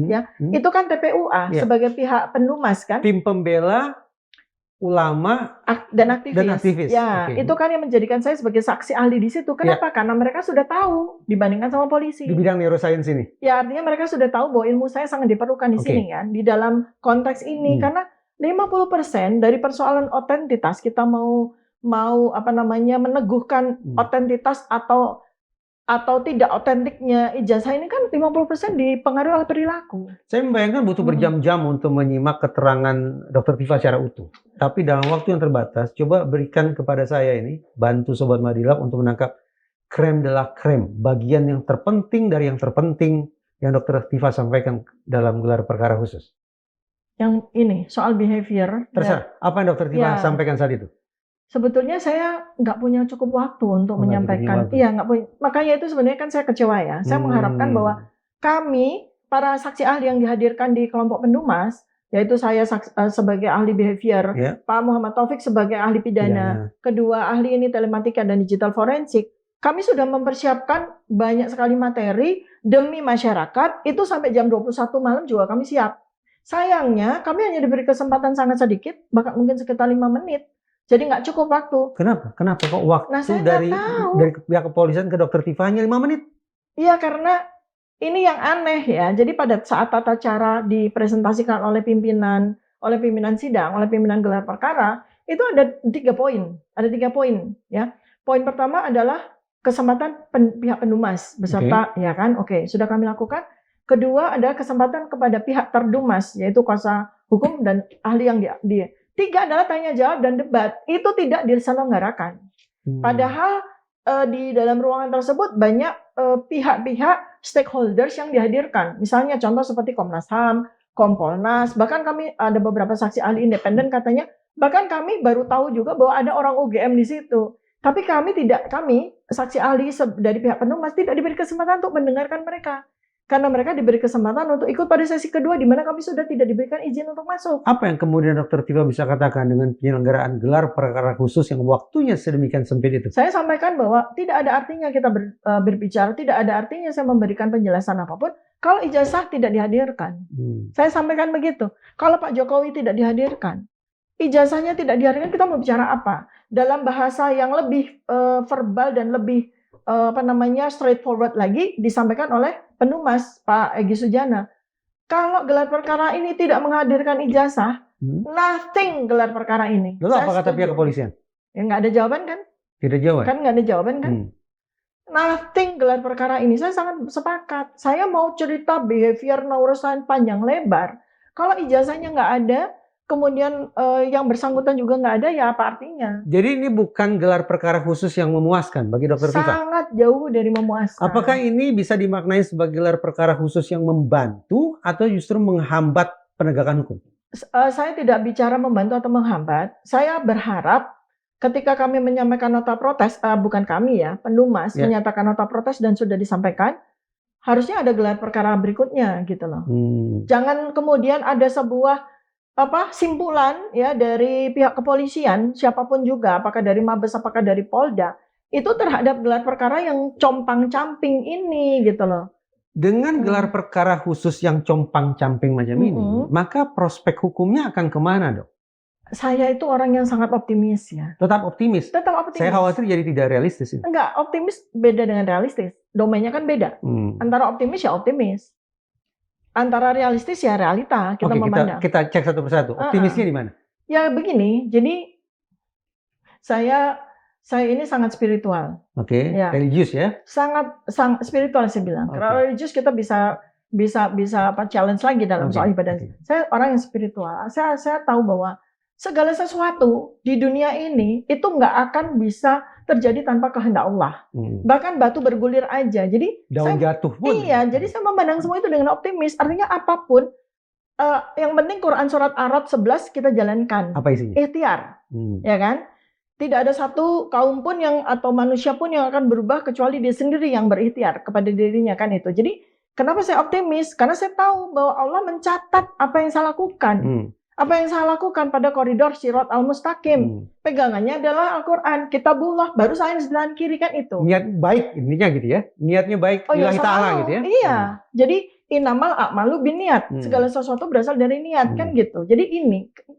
ya itu kan TPUA sebagai pihak penumas kan, tim pembela ulama dan aktivis. Ya, itu kan yang menjadikan saya sebagai saksi ahli di situ. Kenapa? Karena mereka sudah tahu dibandingkan sama polisi di bidang neuroscience ini. Ya, artinya mereka sudah tahu bahwa ilmu saya sangat diperlukan di sini kan, di dalam konteks ini karena 50% dari persoalan otentitas kita mau meneguhkan otentitas atau atau tidak otentiknya ijazah ini kan 50% dipengaruhi oleh perilaku. Saya membayangkan butuh berjam-jam untuk menyimak keterangan Dr. Tifa secara utuh. Tapi dalam waktu yang terbatas, coba berikan kepada saya ini, bantu Sobat Madilab untuk menangkap krem de la krem, bagian yang terpenting dari yang terpenting yang Dr. Tifa sampaikan dalam gelar perkara khusus. Yang ini, soal behavior. Terserah, apa yang Dr. Tifa sampaikan saat itu? Sebetulnya saya nggak punya cukup waktu untuk menyampaikan. Iya, nggak punya. Makanya itu sebenarnya kan saya kecewa ya. Saya mengharapkan bahwa kami, para saksi ahli yang dihadirkan di kelompok Pendumas, yaitu saya sebagai ahli behavior, Pak Muhammad Taufik sebagai ahli pidana, kedua ahli ini telematika dan digital forensik, kami sudah mempersiapkan banyak sekali materi demi masyarakat, itu sampai jam 21 malam juga kami siap. Sayangnya, kami hanya diberi kesempatan sangat sedikit, bahkan mungkin sekitar 5 menit. Jadi nggak cukup waktu. Kenapa? Kenapa kok waktu dari pihak kepolisian ke Dr. Tifa hanya 5 menit? Iya, karena ini yang aneh ya. Jadi pada saat tata cara dipresentasikan oleh pimpinan sidang, oleh pimpinan gelar perkara, itu ada 3 poin. Ada 3 poin ya. Poin pertama adalah kesempatan pihak pendumas beserta ya kan. Oke, sudah kami lakukan. Kedua adalah kesempatan kepada pihak terdumas, yaitu kuasa hukum dan ahli yang dia. 3 adalah tanya jawab dan debat. Itu tidak diselenggarakan. Padahal di dalam ruangan tersebut banyak pihak-pihak stakeholders yang dihadirkan. Misalnya contoh seperti Komnas HAM, Kompolnas, bahkan kami ada beberapa saksi ahli independen katanya, bahkan kami baru tahu juga bahwa ada orang UGM di situ. Tapi kami saksi ahli dari pihak Pendumas tidak diberi kesempatan untuk mendengarkan mereka. Karena mereka diberi kesempatan untuk ikut pada sesi kedua di mana kami sudah tidak diberikan izin untuk masuk. Apa yang kemudian Dr. Tifa bisa katakan dengan penyelenggaraan gelar perkara khusus yang waktunya sedemikian sempit itu? Saya sampaikan bahwa tidak ada artinya kita berbicara, tidak ada artinya saya memberikan penjelasan apapun kalau ijazah tidak dihadirkan. Saya sampaikan begitu. Kalau Pak Jokowi tidak dihadirkan, ijazahnya tidak dihadirkan, kita mau bicara apa? Dalam bahasa yang lebih verbal dan lebih straightforward lagi disampaikan oleh Pendumas Pak Egy Sujana. Kalau gelar perkara ini tidak menghadirkan ijazah, nothing gelar perkara ini. Lalu apa kata pihak kepolisian? Ya nggak ada jawaban kan? Tidak jawab. Kan nggak ada jawaban kan? Nothing gelar perkara ini. Saya sangat sepakat. Saya mau cerita behavior neuroscience panjang lebar. Kalau ijazahnya nggak ada, kemudian yang bersangkutan juga nggak ada, ya apa artinya? Jadi ini bukan gelar perkara khusus yang memuaskan bagi Dr. Tifa? Sangat jauh dari memuaskan. Apakah ini bisa dimaknai sebagai gelar perkara khusus yang membantu atau justru menghambat penegakan hukum? Saya tidak bicara membantu atau menghambat. Saya berharap ketika kami menyampaikan nota protes, bukan kami ya, Pendumas menyatakan nota protes dan sudah disampaikan, harusnya ada gelar perkara berikutnya gitu loh. Jangan kemudian ada sebuah simpulan ya dari pihak kepolisian, siapapun juga, apakah dari Mabes, apakah dari Polda, itu terhadap gelar perkara yang compang-camping ini gitu loh. Dengan gelar perkara khusus yang compang-camping macam ini, maka prospek hukumnya akan kemana, Dok? Saya itu orang yang sangat optimis ya. Tetap optimis? Tetap optimis. Saya khawatir jadi tidak realistis. Enggak, optimis beda dengan realistis. Domainnya kan beda. Antara optimis ya optimis. Antara realistis ya realita kita memandang. Kita cek satu persatu. Optimisnya di mana? Ya begini, jadi saya ini sangat spiritual. Ya. Religius ya? Sangat spiritual saya bilang. Kalau religius kita bisa challenge lagi dalam soal ibadah. Saya orang yang spiritual. Saya tahu bahwa segala sesuatu di dunia ini itu nggak akan bisa terjadi tanpa kehendak Allah. Bahkan batu bergulir aja. Jadi daun jatuh pun. Iya, jadi saya memandang semua itu dengan optimis. Artinya apapun, yang penting Quran surat Ar-Ra'd 11 kita jalankan. Apa isinya? Ikhtiar, ya kan? Tidak ada satu kaum pun atau manusia pun yang akan berubah kecuali dia sendiri yang berikhtiar kepada dirinya kan itu. Jadi kenapa saya optimis? Karena saya tahu bahwa Allah mencatat apa yang saya lakukan. Apa yang saya lakukan pada koridor Sirat Al-Mustaqim. Pegangannya adalah Al-Quran, Kitabullah, baru sains dan kiri kan itu. Niat baik, intinya gitu ya. Niatnya baik, lillahi ta'ala gitu ya. Iya, jadi inamal a'malu biniat. Segala sesuatu berasal dari niat kan gitu. Jadi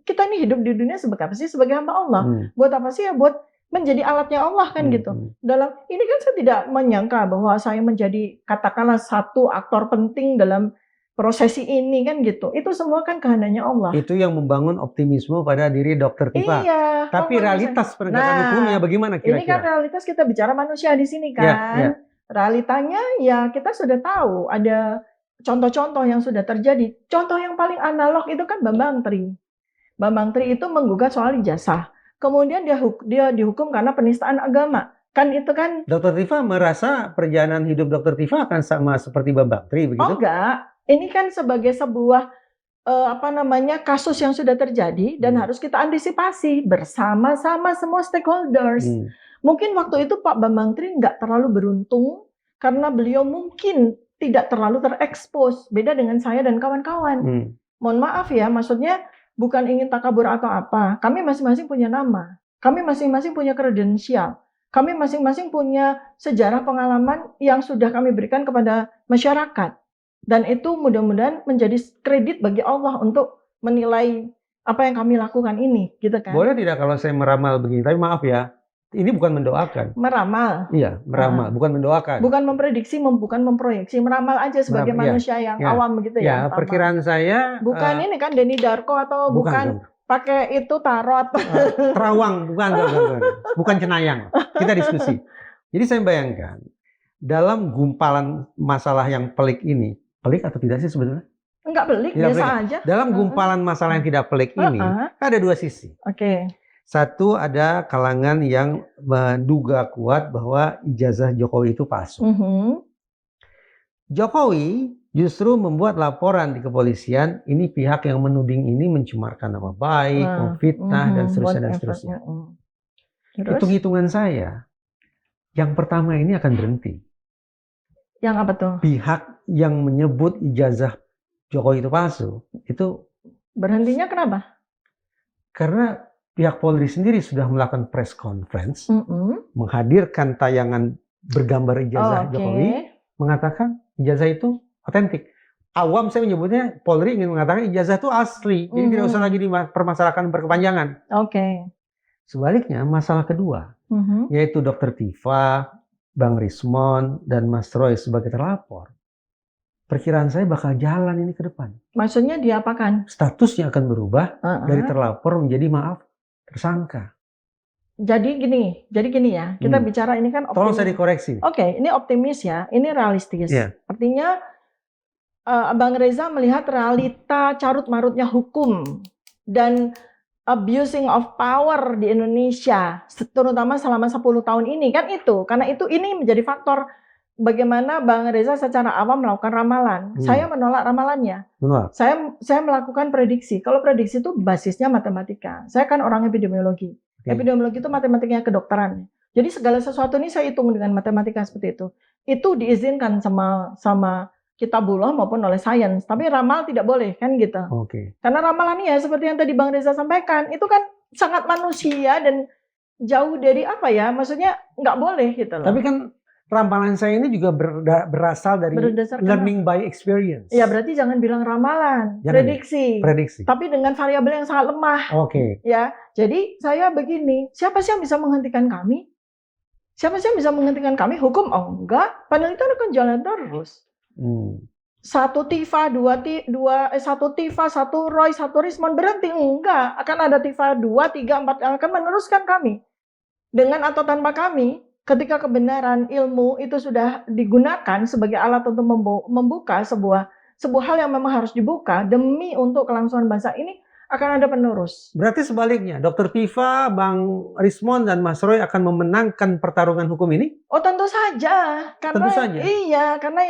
kita ini hidup di dunia sebagai apa sih? Sebagai hamba Allah. Buat apa sih ya? Buat menjadi alatnya Allah kan gitu. Dalam ini kan saya tidak menyangka bahwa saya menjadi katakanlah satu aktor penting dalam prosesi ini kan gitu. Itu semua kan kehendaknya Allah. Itu yang membangun optimisme pada diri Dr. Tifa. Iya. Tapi realitas penegakan hukumnya bagaimana kira-kira? Ini kan realitas kita bicara manusia di sini kan. Realitanya ya kita sudah tahu ada contoh-contoh yang sudah terjadi. Contoh yang paling analog itu kan Bambang Tri. Bambang Tri itu menggugat soal ijazah. Kemudian dia dihukum karena penistaan agama. Kan itu kan. Dokter Tifa merasa perjalanan hidup Dokter Tifa akan sama seperti Bambang Tri begitu? Oh enggak, ini kan sebagai sebuah kasus yang sudah terjadi dan harus kita antisipasi bersama-sama semua stakeholders. Mungkin waktu itu Pak Bambang Tri nggak terlalu beruntung karena beliau mungkin tidak terlalu terekspos, beda dengan saya dan kawan-kawan. Mohon maaf ya, maksudnya bukan ingin takabur atau apa. Kami masing-masing punya nama, kami masing-masing punya kredensial. Kami masing-masing punya sejarah pengalaman yang sudah kami berikan kepada masyarakat. Dan itu mudah-mudahan menjadi kredit bagi Allah untuk menilai apa yang kami lakukan ini, gitu kan. Boleh tidak kalau saya meramal begini, tapi maaf ya, ini bukan mendoakan. Meramal? Iya, meramal, bukan mendoakan. Bukan memprediksi, bukan memproyeksi, meramal aja sebagai manusia yang awam begitu ya. Perkiraan saya... Bukan ini kan Denny Darko atau bukan pakai itu tarot. Terawang, bukan cenayang. Kita diskusi. Jadi saya bayangkan, dalam gumpalan masalah yang pelik ini, pelik atau tidak sih sebetulnya? Enggak pelik, biasa aja. Dalam gumpalan masalah yang tidak pelik ini, ada dua sisi. Oke. Satu, ada kalangan yang menduga kuat bahwa ijazah Jokowi itu palsu. Jokowi justru membuat laporan di kepolisian, ini pihak yang menuding ini mencemarkan nama baik, memfitnah, dan seterusnya. Hitung-hitungan saya, yang pertama ini akan berhenti. Yang apa tuh? Pihak yang menyebut ijazah Jokowi itu palsu, itu berhentinya kenapa? Karena pihak Polri sendiri sudah melakukan press conference, menghadirkan tayangan bergambar ijazah Jokowi, mengatakan ijazah itu otentik. Awam saya menyebutnya Polri ingin mengatakan ijazah itu asli, jadi tidak usah lagi dipermasalahkan berkepanjangan. Sebaliknya masalah kedua, yaitu Dr. Tifa, Bang Rismon, dan Mas Roy sebagai terlapor. Perkiraan saya bakal jalan ini ke depan. Maksudnya diapakan? Statusnya akan berubah dari terlapor menjadi tersangka. Jadi gini ya, kita bicara ini kan optimis. Tolong saya dikoreksi. Oke, ini optimis ya, ini realistis. Artinya Bang Reza melihat realita carut-marutnya hukum dan abusing of power di Indonesia, terutama selama 10 tahun ini, kan itu. Karena itu ini menjadi faktor bagaimana Bang Reza secara awam melakukan ramalan. Saya menolak ramalannya. Saya melakukan prediksi. Kalau prediksi itu basisnya matematika. Saya kan orang epidemiologi. Epidemiologi itu matematikanya kedokteran. Jadi segala sesuatu ini saya hitung dengan matematika seperti itu. Itu diizinkan sama kitabullah maupun oleh sains. Tapi ramal tidak boleh, kan gitu. Karena ramalan ya seperti yang tadi Bang Reza sampaikan, itu kan sangat manusia dan jauh dari apa ya, maksudnya nggak boleh gitu loh. Tapi kan ramalan saya ini juga berasal dari learning by experience. Ya berarti jangan bilang ramalan, prediksi. Tapi dengan variabel yang sangat lemah. Ya, jadi saya begini, siapa sih yang bisa menghentikan kami? Siapa sih yang bisa menghentikan kami? Hukum? Oh enggak, penelitian akan jalan terus. Satu Tifa, satu Tifa, satu Roy, satu Rismon berhenti? Enggak, akan ada Tifa 2, 3, 4 yang akan meneruskan kami. Dengan atau tanpa kami, ketika kebenaran ilmu itu sudah digunakan sebagai alat untuk membuka sebuah hal yang memang harus dibuka demi untuk kelangsungan bangsa ini, akan ada penerus. Berarti sebaliknya, Dr. Tifa, Bang Rismon, dan Mas Roy akan memenangkan pertarungan hukum ini? Oh tentu saja. Karena, iya, karena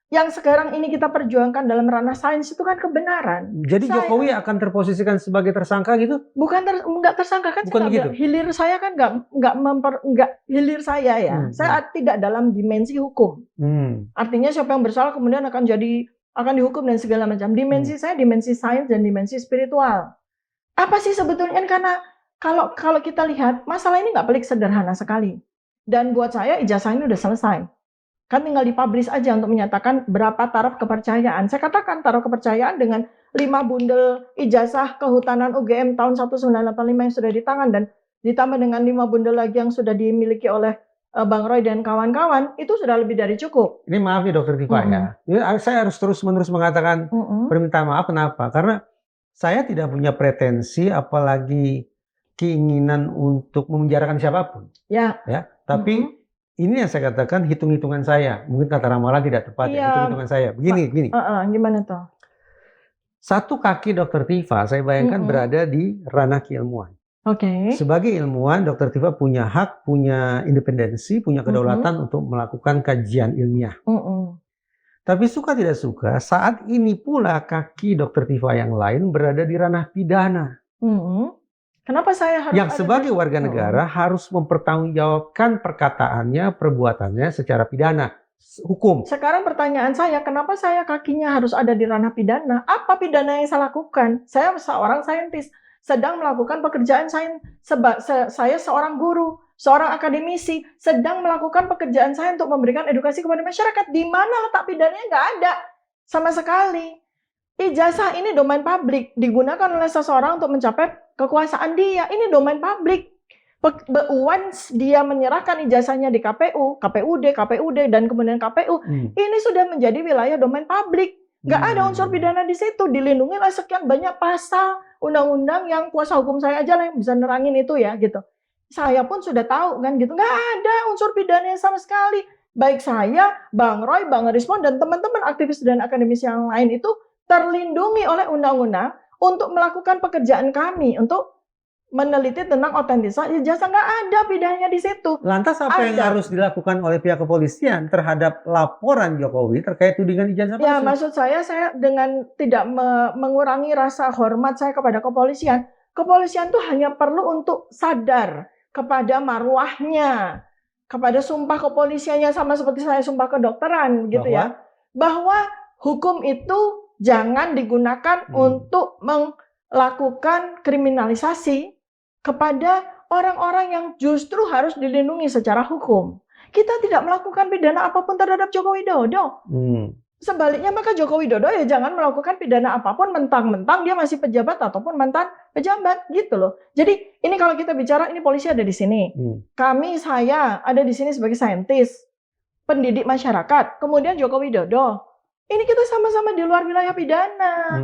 yang sekarang ini kita perjuangkan dalam ranah sains itu kan kebenaran. Jadi Jokowi akan terposisikan sebagai tersangka gitu? Nggak tersangka kan? Bukan gitu. Hilir saya kan nggak hilir saya ya. Saya tidak dalam dimensi hukum. Artinya siapa yang bersalah kemudian akan dihukum dan segala macam. Dimensi saya dimensi sains dan dimensi spiritual. Apa sih sebetulnya? Karena kalau kita lihat masalah ini nggak pelik, sederhana sekali. Dan buat saya ijazah ini udah selesai. Kan tinggal dipublish aja untuk menyatakan berapa taraf kepercayaan. Saya katakan taraf kepercayaan dengan 5 bundel ijazah kehutanan UGM tahun 1985 yang sudah di tangan dan ditambah dengan 5 bundel lagi yang sudah dimiliki oleh Bang Roy dan kawan-kawan, itu sudah lebih dari cukup. Ini maaf nih Dokter Tifa ya. Saya harus terus-menerus mengatakan permintaan maaf. Kenapa? Karena saya tidak punya pretensi apalagi keinginan untuk memenjarakan siapapun. Ya. Tapi ini yang saya katakan hitung-hitungan saya. Mungkin kata ramalan tidak tepat ya, Iya, hitung-hitungan saya. Begini. gimana tuh? Satu kaki Dokter Tifa, saya bayangkan berada di ranah keilmuan. Oke. Sebagai ilmuwan, Dokter Tifa punya hak, punya independensi, punya kedaulatan untuk melakukan kajian ilmiah. Tapi suka tidak suka, saat ini pula kaki Dokter Tifa yang lain berada di ranah pidana. Kenapa saya harus Yang sebagai warga negara harus mempertanggungjawabkan perkataannya, perbuatannya secara pidana, hukum. Sekarang pertanyaan saya, kenapa saya kakinya harus ada di ranah pidana? Apa pidana yang saya lakukan? Saya seorang saintis, sedang melakukan pekerjaan sains. Saya seorang guru, seorang akademisi, sedang melakukan pekerjaan saya untuk memberikan edukasi kepada masyarakat. Di mana letak pidananya? Nggak ada sama sekali. Ijazah ini domain publik, digunakan oleh seseorang untuk mencapai kekuasaan dia. Ini domain publik. Once dia menyerahkan ijazahnya di KPU, KPUD, dan kemudian KPU, ini sudah menjadi wilayah domain publik. Nggak ada unsur pidana di situ, dilindungi oleh sekian banyak pasal undang-undang yang kuasa hukum saya aja lah yang bisa nerangin itu ya gitu. Saya pun sudah tahu kan gitu, nggak ada unsur pidana sama sekali. Baik saya, Bang Roy, Bang Rismon, dan teman-teman aktivis dan akademisi yang lain itu terlindungi oleh undang-undang untuk melakukan pekerjaan kami, untuk meneliti tentang otentisitas ijazah. Nggak ada pidananya di situ. Lantas apa yang harus dilakukan oleh pihak kepolisian terhadap laporan Jokowi terkait tudingan ijazah palsu? Ya, maksud saya dengan tidak mengurangi rasa hormat saya kepada kepolisian. Kepolisian tuh hanya perlu untuk sadar kepada marwahnya, kepada sumpah kepolisiannya, sama seperti saya sumpah kedokteran gitu ya. Bahwa hukum itu jangan digunakan untuk melakukan kriminalisasi kepada orang-orang yang justru harus dilindungi secara hukum. Kita tidak melakukan pidana apapun terhadap Joko Widodo. Sebaliknya maka Joko Widodo ya jangan melakukan pidana apapun mentang-mentang dia masih pejabat ataupun mantan pejabat gitu loh. Jadi ini kalau kita bicara ini polisi ada di sini. Saya ada di sini sebagai saintis, pendidik masyarakat. Kemudian Joko Widodo. Ini kita sama-sama di luar wilayah pidana.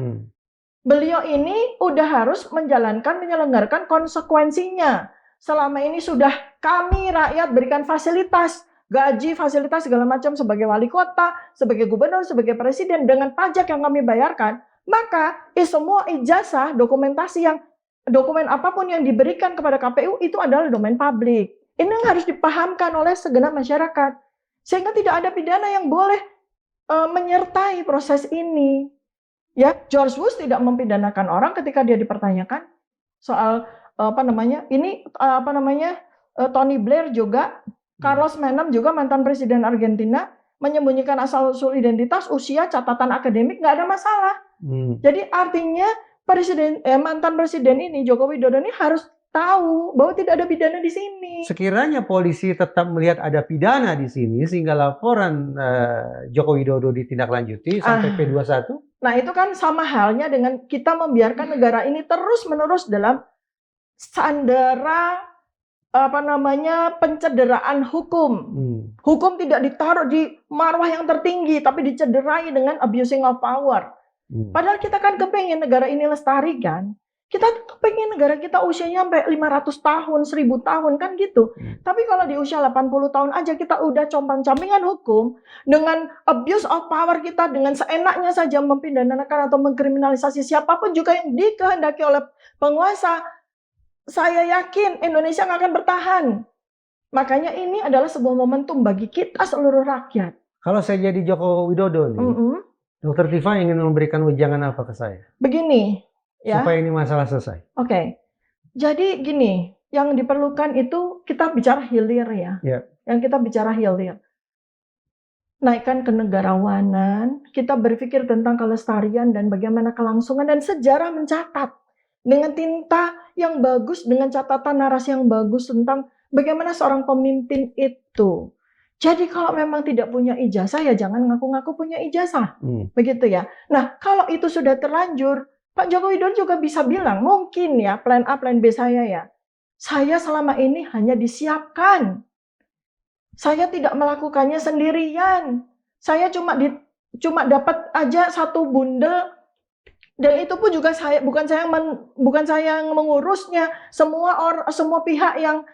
Beliau ini udah harus menyelenggarkan konsekuensinya. Selama ini sudah kami rakyat berikan fasilitas, gaji, fasilitas segala macam sebagai wali kota, sebagai gubernur, sebagai presiden dengan pajak yang kami bayarkan. Maka semua ijazah, dokumen apapun yang diberikan kepada KPU itu adalah domain publik. Ini yang harus dipahamkan oleh segenap masyarakat. Sehingga tidak ada pidana yang boleh menyertai proses ini. Ya, George Bush tidak mempidanakan orang ketika dia dipertanyakan soal Tony Blair juga, Carlos Menem juga mantan presiden Argentina menyembunyikan asal-usul identitas, usia, catatan akademik nggak ada masalah. Jadi artinya mantan presiden ini Joko Widodo ini harus tahu bahwa tidak ada pidana di sini. Sekiranya polisi tetap melihat ada pidana di sini sehingga laporan Joko Widodo ditindaklanjuti sampai P21. Nah, itu kan sama halnya dengan kita membiarkan negara ini terus-menerus dalam sandera pencederaan hukum. Hukum tidak ditaruh di marwah yang tertinggi tapi dicederai dengan abusing of power. Padahal kita kan kepengen negara ini lestari kan. Kita pengen negara kita usianya sampai 500 tahun, 1000 tahun kan gitu. Tapi kalau di usia 80 tahun aja kita udah compang-campingan hukum dengan abuse of power kita dengan seenaknya saja mempidanakan atau mengkriminalisasi siapapun juga yang dikehendaki oleh penguasa. Saya yakin Indonesia nggak akan bertahan. Makanya ini adalah sebuah momentum bagi kita seluruh rakyat. Kalau saya jadi Joko Widodo nih, Dr. Tifa ingin memberikan wejangan apa ke saya? Begini. Ya. Supaya ini masalah selesai. Oke. Jadi gini, yang diperlukan itu kita bicara hilir ya. Yang kita bicara hilir. Naikkan kenegarawanan, kita berpikir tentang kelestarian dan bagaimana kelangsungan dan sejarah mencatat dengan tinta yang bagus, dengan catatan narasi yang bagus tentang bagaimana seorang pemimpin itu. Jadi kalau memang tidak punya ijazah ya jangan ngaku-ngaku punya ijazah. Begitu ya. Nah, kalau itu sudah terlanjur, Pak Joko Widodo juga bisa bilang, mungkin ya, plan A, plan B saya ya. Saya selama ini hanya disiapkan. Saya tidak melakukannya sendirian. Saya cuma dapat aja satu bundel, dan itu pun juga bukan saya yang mengurusnya. Semua pihak yang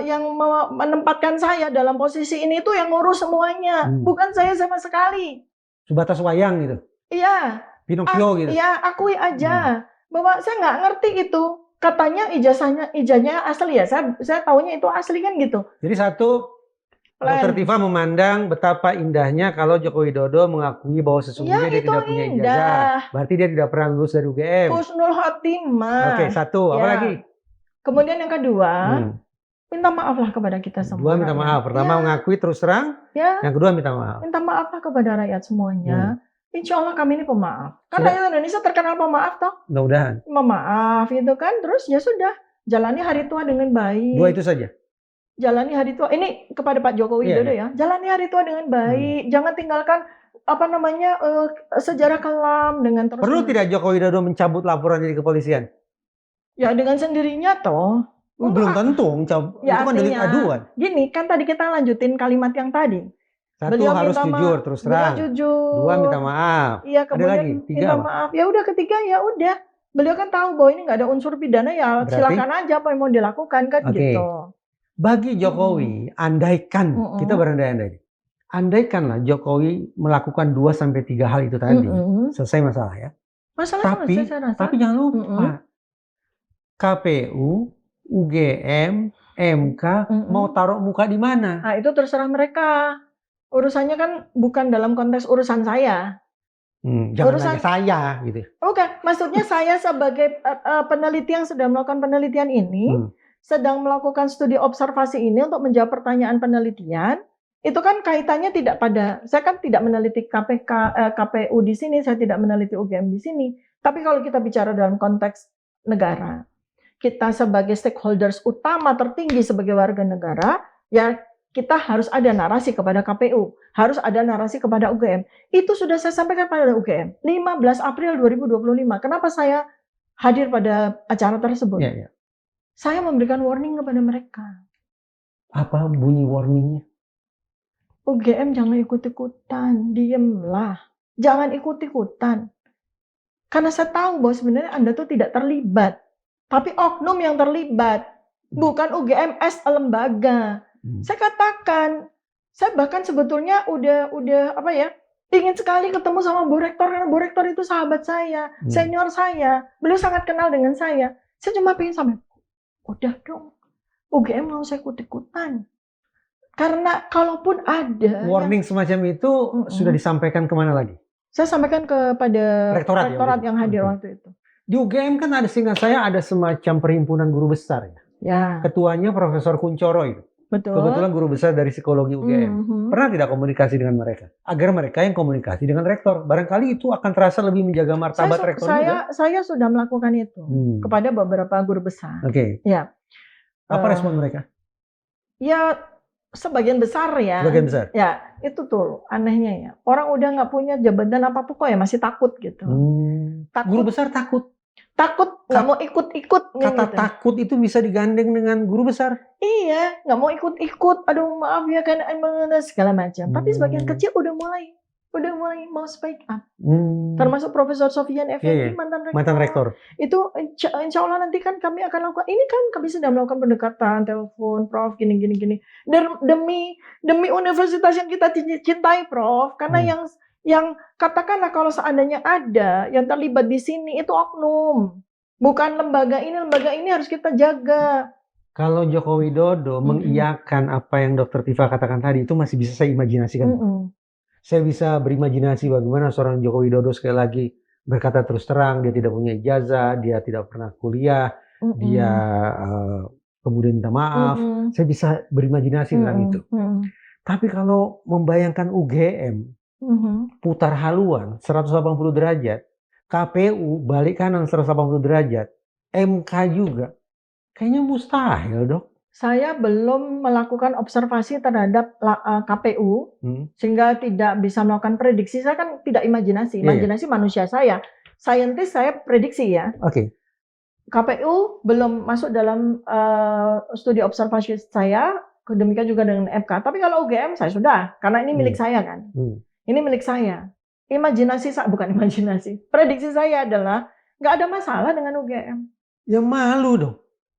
yang menempatkan saya dalam posisi ini itu yang ngurus semuanya, bukan saya sama sekali. Sebatas wayang gitu, Iya, Pinocchio gitu. iya akui aja bahwa saya nggak ngerti itu. Katanya ijazahnya asli ya, saya taunya itu asli kan gitu. Jadi satu, Dr. Tifa memandang betapa indahnya kalau Joko Widodo mengakui bahwa sesungguhnya dia tidak punya ijazah. Berarti dia tidak pernah lulus dari UGM. Husnul khotimah. Oke, satu. Apa lagi? Kemudian yang kedua, minta maaf lah kepada kita semua. Dua, minta maaf. Pertama mengakui terus terang. Yang kedua minta maaf. Minta maaf lah kepada rakyat semuanya. Insya Allah kami ini pemaaf. Kan rakyat Indonesia terkenal pemaaf toh. Mudah-mudahan. Memaaf gitu kan. Terus ya sudah, jalani hari tua dengan baik. Dua itu saja. Jalani hari tua, ini kepada Pak Joko Widodo ya. Jalani hari tua dengan baik, jangan tinggalkan sejarah kelam dengan terus. Perlu tidak Joko Widodo mencabut laporan dari kepolisian? Ya dengan sendirinya toh. Belum tentu, ya, itu kan delik aduan. Gini, kan tadi kita lanjutin kalimat yang tadi. Satu, beliau harus jujur, terus terang. Dua, minta maaf. Iya, kemudian ada lagi, tiga, minta maaf. Ya udah, ketiga ya udah. Beliau kan tahu bahwa ini nggak ada unsur pidana, ya silakan aja apa yang mau dilakukan kan gitu. Bagi Jokowi, andaikan, kita berandai-andai. Andaikanlah Jokowi melakukan 2-3 hal itu tadi, selesai masalah ya. Tapi jangan lupa, KPU, UGM, MK, mau taruh muka di mana? Nah itu terserah mereka. Urusannya kan bukan dalam konteks urusan saya. Jangan nanya saya gitu. Oke, maksudnya saya sebagai peneliti yang sedang melakukan penelitian ini, sedang melakukan studi observasi ini untuk menjawab pertanyaan penelitian, itu kan kaitannya tidak pada, saya kan tidak meneliti KPU di sini, saya tidak meneliti UGM di sini. Tapi kalau kita bicara dalam konteks negara, kita sebagai stakeholders utama tertinggi sebagai warga negara, ya kita harus ada narasi kepada KPU, harus ada narasi kepada UGM. Itu sudah saya sampaikan pada UGM, 15 April 2025. Kenapa saya hadir pada acara tersebut? Saya memberikan warning kepada mereka. Apa bunyi warningnya? UGM jangan ikut-ikutan, diemlah. Jangan ikut-ikutan. Karena saya tahu bahwa sebenarnya Anda tuh tidak terlibat. Tapi oknum yang terlibat. Bukan UGM as a lembaga. Saya katakan, saya bahkan sebetulnya udah ingin sekali ketemu sama Bu Rektor, karena Bu Rektor itu sahabat saya, senior saya. Beliau sangat kenal dengan saya. Saya cuma pengen sampai, udah dong, UGM nggak usah ikut-ikutan. Karena kalaupun ada warning semacam itu sudah disampaikan kemana lagi? Saya sampaikan kepada rektorat yang hadir waktu itu. Di UGM kan ada, seingat saya ada semacam perhimpunan guru besar ya. Ketuanya Profesor Kuncoro itu. Betul. Kebetulan guru besar dari psikologi UGM. Pernah tidak komunikasi dengan mereka? Agar mereka yang komunikasi dengan rektor. Barangkali itu akan terasa lebih menjaga martabat rektor juga. Saya sudah melakukan itu kepada beberapa guru besar. Ya. Apa respon mereka? Ya sebagian besar ya. Sebagian besar. Ya itu tuh anehnya ya. Orang udah nggak punya jabatan apapun kok ya masih takut gitu. Guru besar takut. Takut, nggak mau ikut-ikut. Kata gitu. Takut itu bisa digandeng dengan guru besar. Iya, nggak mau ikut-ikut. Aduh maaf ya kan, segala macam. Tapi sebagian kecil udah mulai mau speak up. Termasuk Profesor Sofian Effendi, mantan rektor. Itu insya Allah nanti kan kami akan lakukan. Ini kan kami sedang melakukan pendekatan, telepon, Prof, gini. Demi universitas yang kita cintai, Prof. Karena yang katakanlah kalau seandainya ada yang terlibat di sini itu oknum, bukan lembaga ini harus kita jaga. Kalau Joko Widodo mengiyakan apa yang Dr. Tifa katakan tadi, itu masih bisa saya imajinasikan. Saya bisa berimajinasi bagaimana seorang Joko Widodo sekali lagi berkata terus terang, dia tidak punya ijazah, dia tidak pernah kuliah, dia kemudian minta maaf. Saya bisa berimajinasi tentang itu. Tapi kalau membayangkan UGM, putar haluan 180 derajat, KPU balik kanan 180 derajat, MK juga, kayaknya mustahil dong. Saya belum melakukan observasi terhadap KPU, sehingga tidak bisa melakukan prediksi. Saya kan tidak imajinasi, manusia saya, saintis saya prediksi ya. KPU belum masuk dalam studi observasi saya, demikian juga dengan MK. Tapi kalau UGM saya sudah, karena ini milik saya kan. Ini milik saya. Bukan imajinasi. Prediksi saya adalah nggak ada masalah dengan UGM. Ya malu dong.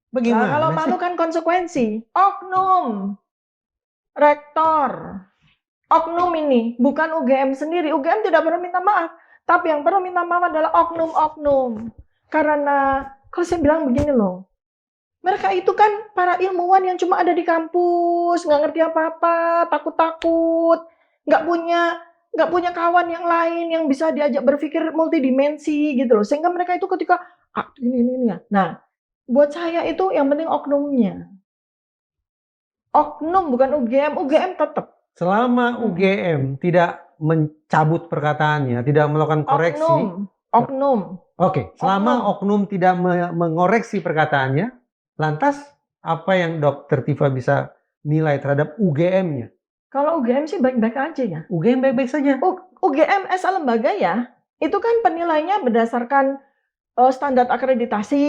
Nah, Bagaimana kalau sih? malu kan konsekuensi. Oknum, rektor, oknum ini bukan UGM sendiri. UGM tidak perlu minta maaf, tapi yang perlu minta maaf adalah oknum-oknum. Karena kalau saya bilang begini loh, mereka itu kan para ilmuwan yang cuma ada di kampus, nggak ngerti apa-apa, takut-takut, nggak punya kawan yang lain yang bisa diajak berpikir multidimensi gitu loh. Sehingga mereka itu ketika ini ya. Nah, buat saya itu yang penting oknumnya. Oknum bukan UGM, UGM tetap. Selama UGM tidak mencabut perkataannya, tidak melakukan koreksi. Oknum. Oke, selama oknum tidak mengoreksi perkataannya, lantas apa yang Dokter Tifa bisa nilai terhadap UGM-nya? Kalau UGM sih baik-baik aja ya. UGM baik-baik saja. UGM as a lembaga ya, itu kan penilainya berdasarkan standar akreditasi,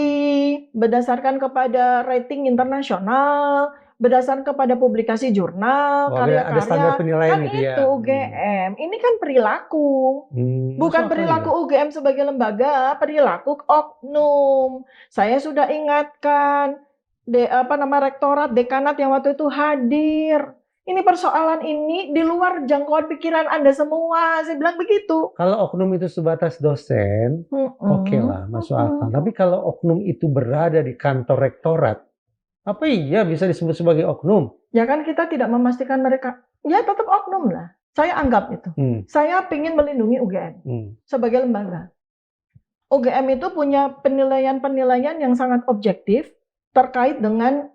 berdasarkan kepada rating internasional, berdasarkan kepada publikasi jurnal, karya-karya. Ada standar penilaian Kan gitu ya. itu UGM. Ini kan perilaku. Bukan perilaku UGM sebagai lembaga, perilaku oknum. Saya sudah ingatkan rektorat, dekanat yang waktu itu hadir. Ini persoalan ini di luar jangkauan pikiran Anda semua. Saya bilang begitu. Kalau oknum itu sebatas dosen, oke lah, masuk akal. Tapi kalau oknum itu berada di kantor rektorat, apa iya bisa disebut sebagai oknum? Ya kan kita tidak memastikan mereka. Ya tetap oknum lah. Saya anggap itu. Saya ingin melindungi UGM sebagai lembaga. UGM itu punya penilaian-penilaian yang sangat objektif terkait dengan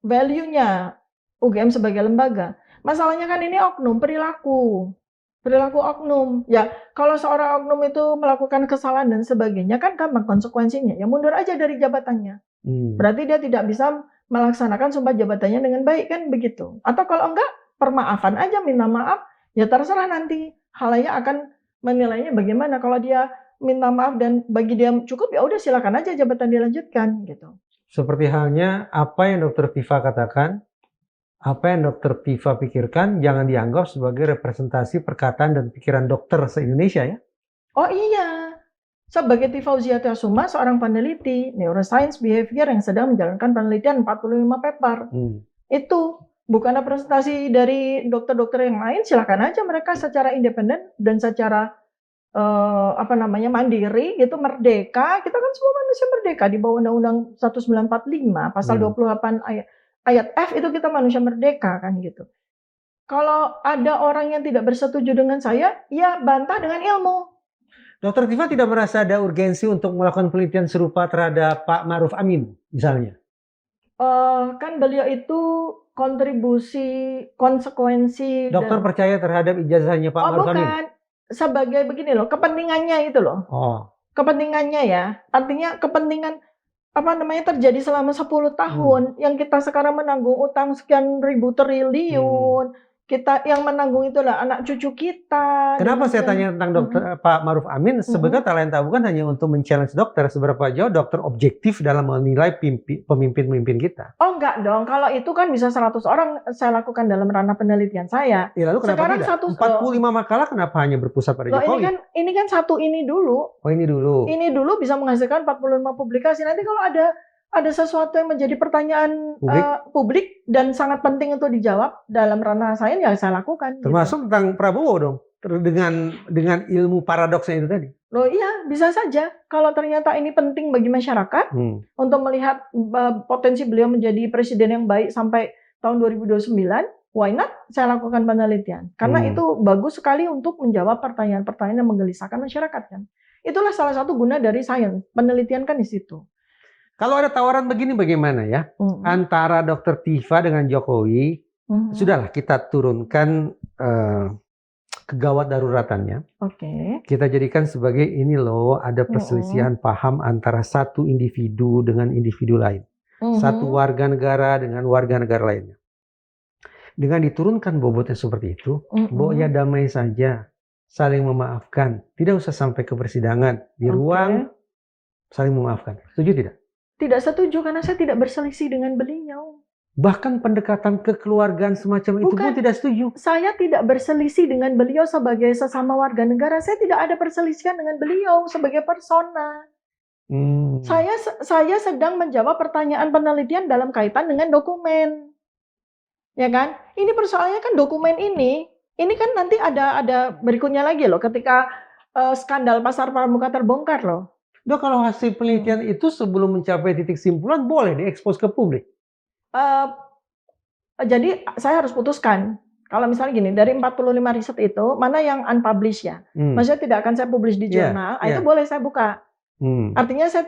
value-nya UGM sebagai lembaga. Masalahnya kan ini oknum, perilaku oknum. Ya, kalau seorang oknum itu melakukan kesalahan dan sebagainya kan gampang konsekuensinya. Ya mundur aja dari jabatannya. Berarti dia tidak bisa melaksanakan sumpah jabatannya dengan baik kan begitu. Atau kalau enggak, permaafan aja, minta maaf, ya terserah nanti khalayak akan menilainya bagaimana. Kalau dia minta maaf dan bagi dia cukup, ya udah silakan aja jabatan dilanjutkan gitu. Seperti halnya apa yang Dokter Tifa katakan, apa yang Dokter Tifa pikirkan jangan dianggap sebagai representasi perkataan dan pikiran dokter se-Indonesia ya? Oh iya, sebagai Tifauzia Tiasuma, seorang peneliti neuroscience behavior yang sedang menjalankan penelitian 45 paper. Itu bukan representasi dari dokter-dokter yang lain, silakan aja mereka secara independen dan secara mandiri gitu, merdeka. Kita kan semua manusia merdeka di bawah Undang-Undang 1945 pasal 28 ayat F itu kita manusia merdeka kan gitu. Kalau ada orang yang tidak bersetuju dengan saya, ya bantah dengan ilmu. Dokter Tifa tidak merasa ada urgensi untuk melakukan penelitian serupa terhadap Pak Ma'ruf Amin misalnya? Kan beliau itu kontribusi, konsekuensi. Dokter percaya terhadap ijazahnya Pak Ma'ruf Amin? Bukan. Sebagai begini loh, kepentingannya itu loh. Kepentingannya ya. Artinya kepentingan terjadi selama 10 tahun yang kita sekarang menanggung utang sekian ribu triliun. Kita yang menanggung itulah anak cucu kita. Kenapa saya tanya tentang Pak Ma'ruf Amin? Sebetulnya talenta bukan hanya untuk men-challenge dokter, seberapa jauh dokter objektif dalam menilai pemimpin-pemimpin kita? Oh enggak dong, kalau itu kan bisa 100 orang saya lakukan dalam ranah penelitian saya. Ya, lalu kenapa tidak? 45 makalah kenapa hanya berpusat pada Jokowi? Ini kan satu ini dulu. Oh, ini dulu. Ini dulu bisa menghasilkan 45 publikasi. Nanti kalau ada sesuatu yang menjadi pertanyaan publik dan sangat penting untuk dijawab dalam ranah sains, ya saya lakukan. Termasuk tentang Prabowo dong, dengan ilmu paradoksnya itu tadi. Loh iya, bisa saja. Kalau ternyata ini penting bagi masyarakat untuk melihat potensi beliau menjadi presiden yang baik sampai tahun 2029, why not? Saya lakukan penelitian. Karena itu bagus sekali untuk menjawab pertanyaan-pertanyaan yang menggelisahkan masyarakat kan. Itulah salah satu guna dari sains. Penelitian kan di situ. Kalau ada tawaran begini bagaimana ya? Antara Dokter Tifa dengan Jokowi, sudahlah kita turunkan kegawat daruratannya. Kita jadikan sebagai ini loh, ada perselisihan paham antara satu individu dengan individu lain. Satu warga negara dengan warga negara lainnya. Dengan diturunkan bobotnya seperti itu, ya damai saja, saling memaafkan. Tidak usah sampai ke persidangan. Di ruang saling memaafkan. Setuju tidak? Tidak setuju karena saya tidak berselisih dengan beliau. Bahkan pendekatan kekeluargaan semacam itu pun tidak setuju. Saya tidak berselisih dengan beliau sebagai sesama warga negara. Saya tidak ada perselisihan dengan beliau sebagai persona. Hmm. Saya sedang menjawab pertanyaan penelitian dalam kaitan dengan dokumen. Ya kan? Ini persoalannya kan dokumen ini kan nanti ada berikutnya lagi loh ketika skandal pasar pramuka terbongkar loh. Dok, kalau hasil penelitian itu sebelum mencapai titik simpulan boleh diekspos ke publik? Eh, jadi saya harus putuskan. Kalau misalnya gini, dari 45 riset itu, mana yang unpublished ya? Maksudnya tidak akan saya publish di jurnal, itu boleh saya buka. Artinya saya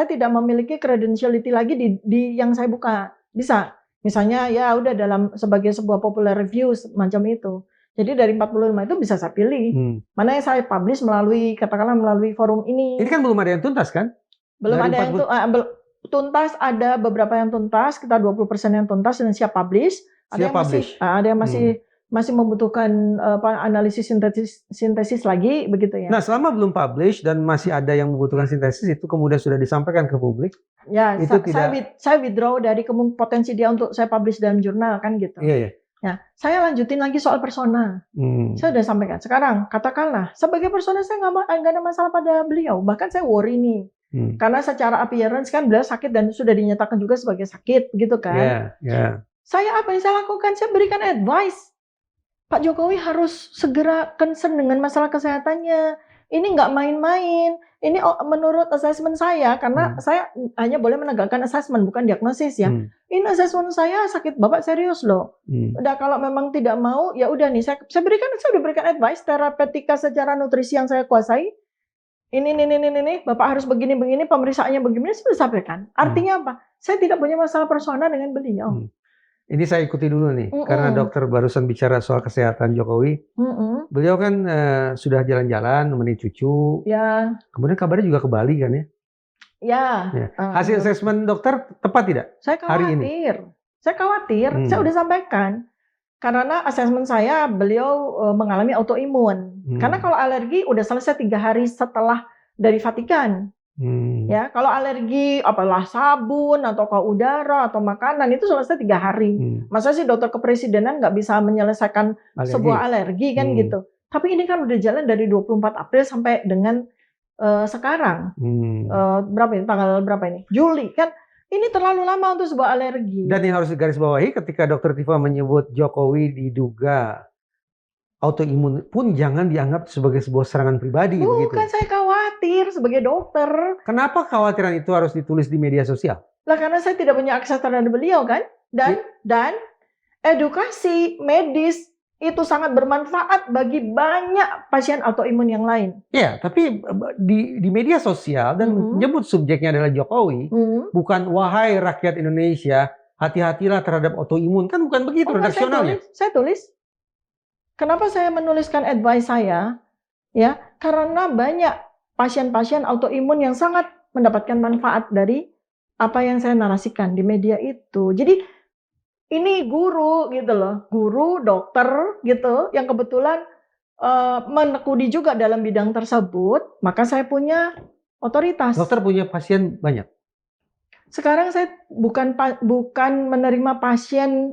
tidak memiliki credentiality lagi di yang saya buka. Bisa. Misalnya ya udah sebagai sebuah popular review macam itu. Jadi dari 45 itu bisa saya pilih. Mana yang saya publish katakanlah melalui forum ini. Ini kan belum ada yang tuntas kan? Belum ada yang tuntas, ada beberapa yang tuntas, kita 20% yang tuntas dan siap publish. Ada yang masih membutuhkan analisis sintesis lagi begitu ya. Nah, selama belum publish dan masih ada yang membutuhkan sintesis itu kemudian sudah disampaikan ke publik. Ya, saya withdraw dari potensi dia untuk saya publish dalam jurnal kan gitu. Iya. Ya, saya lanjutin lagi soal persona. Saya udah sampaikan. Sekarang katakanlah sebagai persona saya nggak ada masalah pada beliau. Bahkan saya worry nih. Karena secara appearance kan beliau sakit dan sudah dinyatakan juga sebagai sakit, gitu kan? Saya apa yang saya lakukan? Saya berikan advice. Pak Jokowi harus segera concern dengan masalah kesehatannya. Ini nggak main-main. Ini menurut assessment saya, karena saya hanya boleh menegakkan assessment, bukan diagnosis ya. Ini assessment saya sakit Bapak serius loh. Udah kalau memang tidak mau, ya udah nih. Saya udah berikan advice terapeutika secara nutrisi yang saya kuasai. Ini, Bapak harus begini, pemeriksaannya begini, saya sudah sampaikan. Artinya apa? Saya tidak punya masalah persona dengan beliau. Ini saya ikuti dulu nih, karena dokter barusan bicara soal kesehatan Jokowi. Beliau kan sudah jalan-jalan, nemenin cucu. Ya. Kemudian kabarnya juga ke Bali kan ya? Ya. Hasil asesmen dokter tepat tidak? Saya khawatir. Hari ini? Saya khawatir. Saya udah sampaikan. Karena asesmen saya beliau mengalami autoimun. Karena kalau alergi udah selesai 3 hari setelah dari Vatikan. Ya, kalau alergi apalah sabun atau ke udara atau makanan itu selesai 3 hari. Masa sih dokter kepresidenan nggak bisa menyelesaikan sebuah alergi kan gitu. Tapi ini kan udah jalan dari 24 April sampai dengan sekarang. Berapa ini? Tanggal berapa ini? Juli kan. Ini terlalu lama untuk sebuah alergi. Dan yang harus digarisbawahi ketika Dokter Tifa menyebut Jokowi diduga autoimun pun jangan dianggap sebagai sebuah serangan pribadi. Bukan, begitu. Saya khawatir sebagai dokter. Kenapa kekhawatiran itu harus ditulis di media sosial? Lah karena saya tidak punya akses terhadap beliau kan. Dan edukasi medis itu sangat bermanfaat bagi banyak pasien autoimun yang lain. Ya, tapi di media sosial dan menyebut subjeknya adalah Jokowi, bukan wahai rakyat Indonesia, hati-hatilah terhadap autoimun. Kan bukan begitu redaksionalnya. Saya tulis. Kenapa saya menuliskan advice saya? Ya, karena banyak pasien-pasien autoimun yang sangat mendapatkan manfaat dari apa yang saya narasikan di media itu. Jadi ini guru gitu loh, guru, dokter gitu, yang kebetulan menekuni juga dalam bidang tersebut, maka saya punya otoritas. Dokter punya pasien banyak? Sekarang saya bukan menerima pasien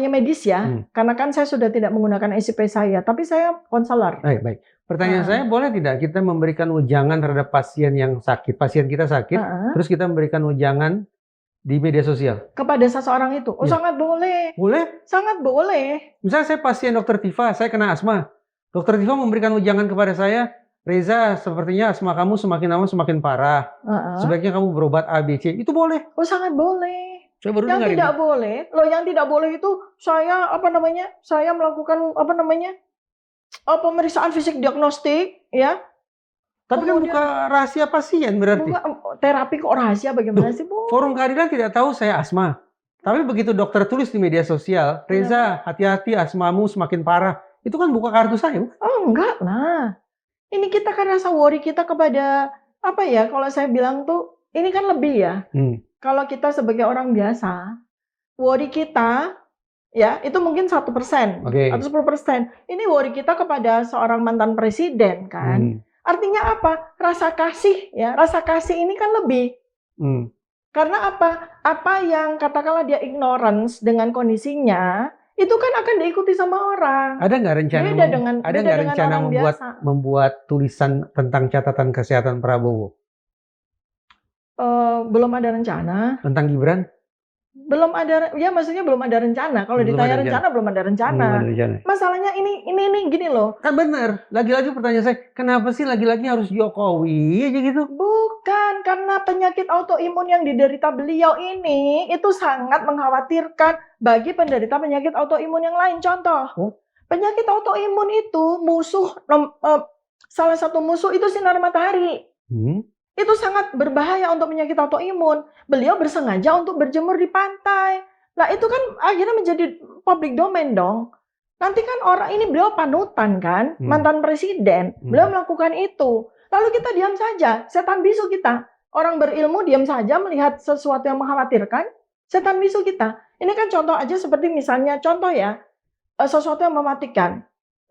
medis ya, karena kan saya sudah tidak menggunakan SIP saya, tapi saya konselor. Baik. Pertanyaan saya, boleh tidak kita memberikan ujangan terhadap pasien yang sakit, pasien kita sakit, terus kita memberikan ujangan di media sosial? Kepada seseorang itu? Sangat boleh. Boleh? Sangat boleh. Misalnya saya pasien Dokter Tifa, saya kena asma. Dokter Tifa memberikan ujangan kepada saya, Reza, sepertinya asma kamu semakin lama semakin parah. Sebaiknya kamu berobat A, B, C. Itu boleh? Sangat boleh. Saya baru yang tidak boleh, yang tidak boleh itu saya melakukan pemeriksaan fisik diagnostik, ya. Tapi kan bukan rahasia pasien berarti. Terapi kok rahasia bagaimana sih, Bu? Forum keadilan tidak tahu saya asma. Tapi begitu dokter tulis di media sosial, Reza, hati-hati asmamu semakin parah. Itu kan buka kartu saya, Bu. Oh, enggak lah. Ini kita kan rasa worry kita kepada, kalau saya bilang tuh, ini kan lebih ya. Kalau kita sebagai orang biasa, worry kita, ya, itu mungkin 1% atau 10%. Ini worry kita kepada seorang mantan presiden, kan. Artinya apa? Rasa kasih ini kan lebih. Karena apa? Apa yang katakanlah dia ignorance dengan kondisinya, itu kan akan diikuti sama orang. Ada nggak rencana membuat tulisan tentang catatan kesehatan Prabowo? Belum ada rencana. Tentang Gibran? Belum ada, ya maksudnya belum ada rencana. Kalau Belum ditanya ada rencana, belum ada rencana. Belum ada rencana. Masalahnya ini gini loh. Kan benar. Lagi-lagi pertanyaan saya, kenapa sih lagi-lagi harus Jokowi aja gitu? Bukan, karena penyakit autoimun yang diderita beliau ini itu sangat mengkhawatirkan bagi penderita penyakit autoimun yang lain. Contoh, penyakit autoimun itu salah satu musuh itu sinar matahari. Itu sangat berbahaya untuk penyakit autoimun. Beliau bersengaja untuk berjemur di pantai. Nah itu kan akhirnya menjadi public domain dong. Nanti kan orang ini beliau panutan kan, mantan presiden. Beliau melakukan itu. Lalu kita diam saja, setan bisu kita. Orang berilmu diam saja melihat sesuatu yang mengkhawatirkan, setan bisu kita. Ini kan contoh aja seperti misalnya, contoh ya, sesuatu yang mematikan.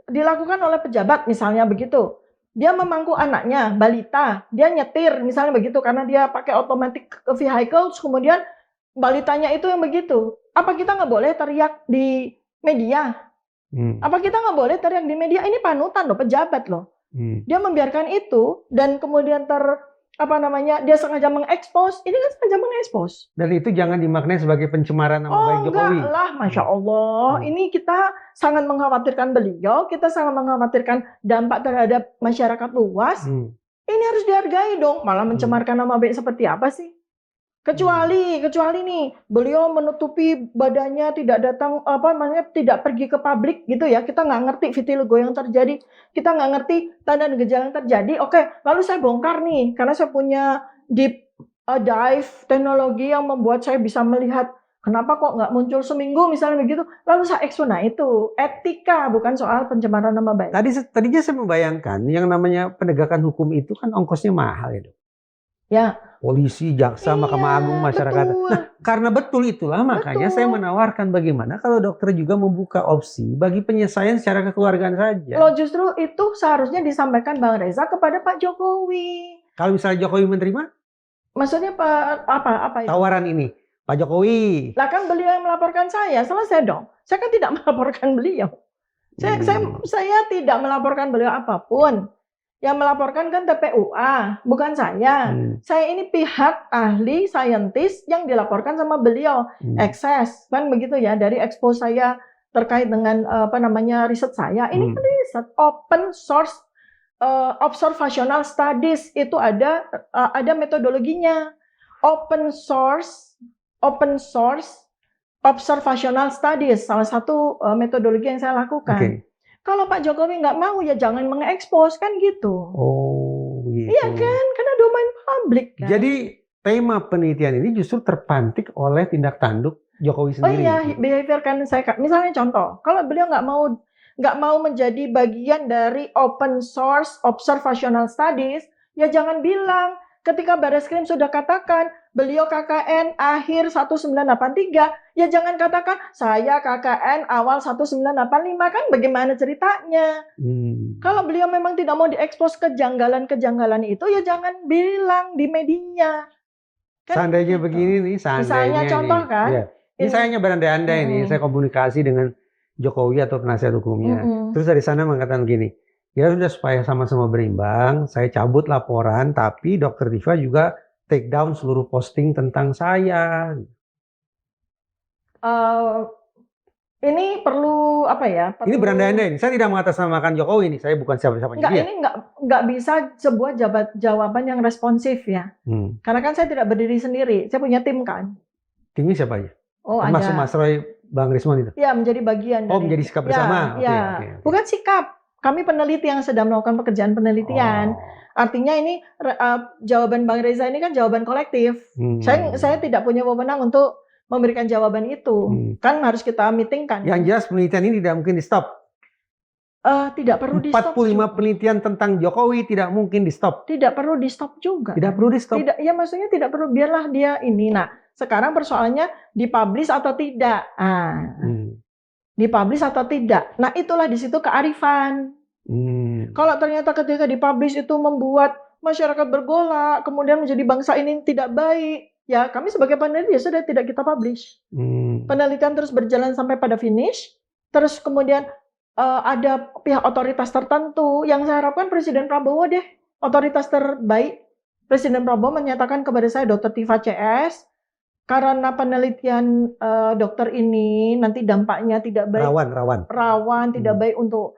Dilakukan oleh pejabat misalnya begitu. Dia memangku anaknya, balita, dia nyetir misalnya begitu karena dia pakai automatic vehicle, kemudian balitanya itu yang begitu. Apa kita nggak boleh teriak di media? Apa kita nggak boleh teriak di media? Ini panutan loh, pejabat loh. Dia membiarkan itu dan kemudian dia sengaja mengekspos. Ini kan sengaja mengekspos. Dan itu jangan dimaknai sebagai pencemaran nama baik Jokowi. Enggak lah, Masya Allah. Ini kita sangat mengkhawatirkan beliau, kita sangat mengkhawatirkan dampak terhadap masyarakat luas. Ini harus dihargai dong. Malah mencemarkan nama baik seperti apa sih? Kecuali nih, beliau menutupi badannya, tidak datang, tidak pergi ke publik gitu ya. Kita nggak ngerti vitiligo yang terjadi, kita nggak ngerti tanda dan gejala yang terjadi. Oke, lalu saya bongkar nih, karena saya punya deep dive teknologi yang membuat saya bisa melihat kenapa kok nggak muncul seminggu misalnya begitu. Lalu saya ekspos. Nah itu etika, bukan soal pencemaran nama baik. Tadinya saya membayangkan yang namanya penegakan hukum itu kan ongkosnya mahal ya, Dok. Ya. Polisi, jaksa, Mahkamah Agung, masyarakat. Betul. Nah, karena betul itulah makanya saya menawarkan bagaimana kalau dokter juga membuka opsi bagi penyelesaian secara kekeluargaan saja. Loh justru itu seharusnya disampaikan Bang Reza kepada Pak Jokowi. Kalau misalnya Jokowi menerima? Maksudnya apa itu? Tawaran ini, Pak Jokowi. Lah kan beliau yang melaporkan saya, selesai dong. Saya kan tidak melaporkan beliau. Saya tidak melaporkan beliau apapun. Yang melaporkan kan TPUA, bukan saya. Saya ini pihak ahli saintis yang dilaporkan sama beliau. Ekses, kan begitu ya, dari ekspos saya terkait dengan riset saya. Ini kan riset open source observational studies, itu ada metodologinya. Open source observational studies, salah satu metodologi yang saya lakukan. Kalau Pak Jokowi nggak mau, ya jangan mengekspos, kan gitu. Oh, gitu. Iya kan, karena domain publik kan. Jadi tema penelitian ini justru terpantik oleh tindak tanduk Jokowi sendiri. Oh iya, behavior kan saya. Misalnya contoh, kalau beliau nggak mau menjadi bagian dari open source observational studies, ya jangan bilang. Ketika Barreskrim sudah katakan beliau KKN akhir 1983, ya jangan katakan saya KKN awal 1985, kan bagaimana ceritanya? Kalau beliau memang tidak mau diekspos kejanggalan-kejanggalan itu, ya jangan bilang di media. Kan seandainya gitu. Begini nih, misalnya contoh nih, kan? Ya. Ini saya hanya berandai-andai nih, saya komunikasi dengan Jokowi atau penasihat hukumnya. Terus dari sana mengatakan begini, ya sudah supaya sama-sama berimbang, saya cabut laporan, tapi Dokter Diva juga take down seluruh posting tentang saya. Ini perlu apa ya? Ini berandai-andai. Saya tidak mengatasnamakan Jokowi ini. Saya bukan siapa-siapa dia. Ini nggak bisa sebuah jawaban yang responsif ya. Karena kan saya tidak berdiri sendiri. Saya punya tim kan. Timnya siapa aja? Oh, termasuk Mas Roy, Bang Rismon itu? Ya, menjadi bagian. Menjadi sikap bersama? Ya. Okay. Bukan sikap. Kami peneliti yang sedang melakukan pekerjaan penelitian. Artinya ini jawaban Bang Reza ini kan jawaban kolektif. Saya tidak punya wewenang untuk memberikan jawaban itu. Kan harus kita meetingkan. Yang jelas penelitian ini tidak mungkin di-stop. Tidak perlu di-stop. 45 juga. Penelitian tentang Jokowi tidak mungkin di-stop. Tidak perlu di-stop juga. Tidak perlu di-stop. Ya maksudnya tidak perlu, biarlah dia ini. Nah, sekarang persoalannya dipublish atau tidak. Dipublish atau tidak. Nah, itulah di situ kearifan. Kalau ternyata ketika dipublish itu membuat masyarakat bergolak, kemudian menjadi bangsa ini tidak baik, ya kami sebagai peneliti ya sudah tidak kita publish. Penelitian terus berjalan sampai pada finish, terus kemudian ada pihak otoritas tertentu yang saya harapkan Presiden Prabowo deh, otoritas terbaik Presiden Prabowo menyatakan kepada saya, Dr. Tifa CS, karena penelitian dokter ini nanti dampaknya tidak baik, rawan, tidak baik untuk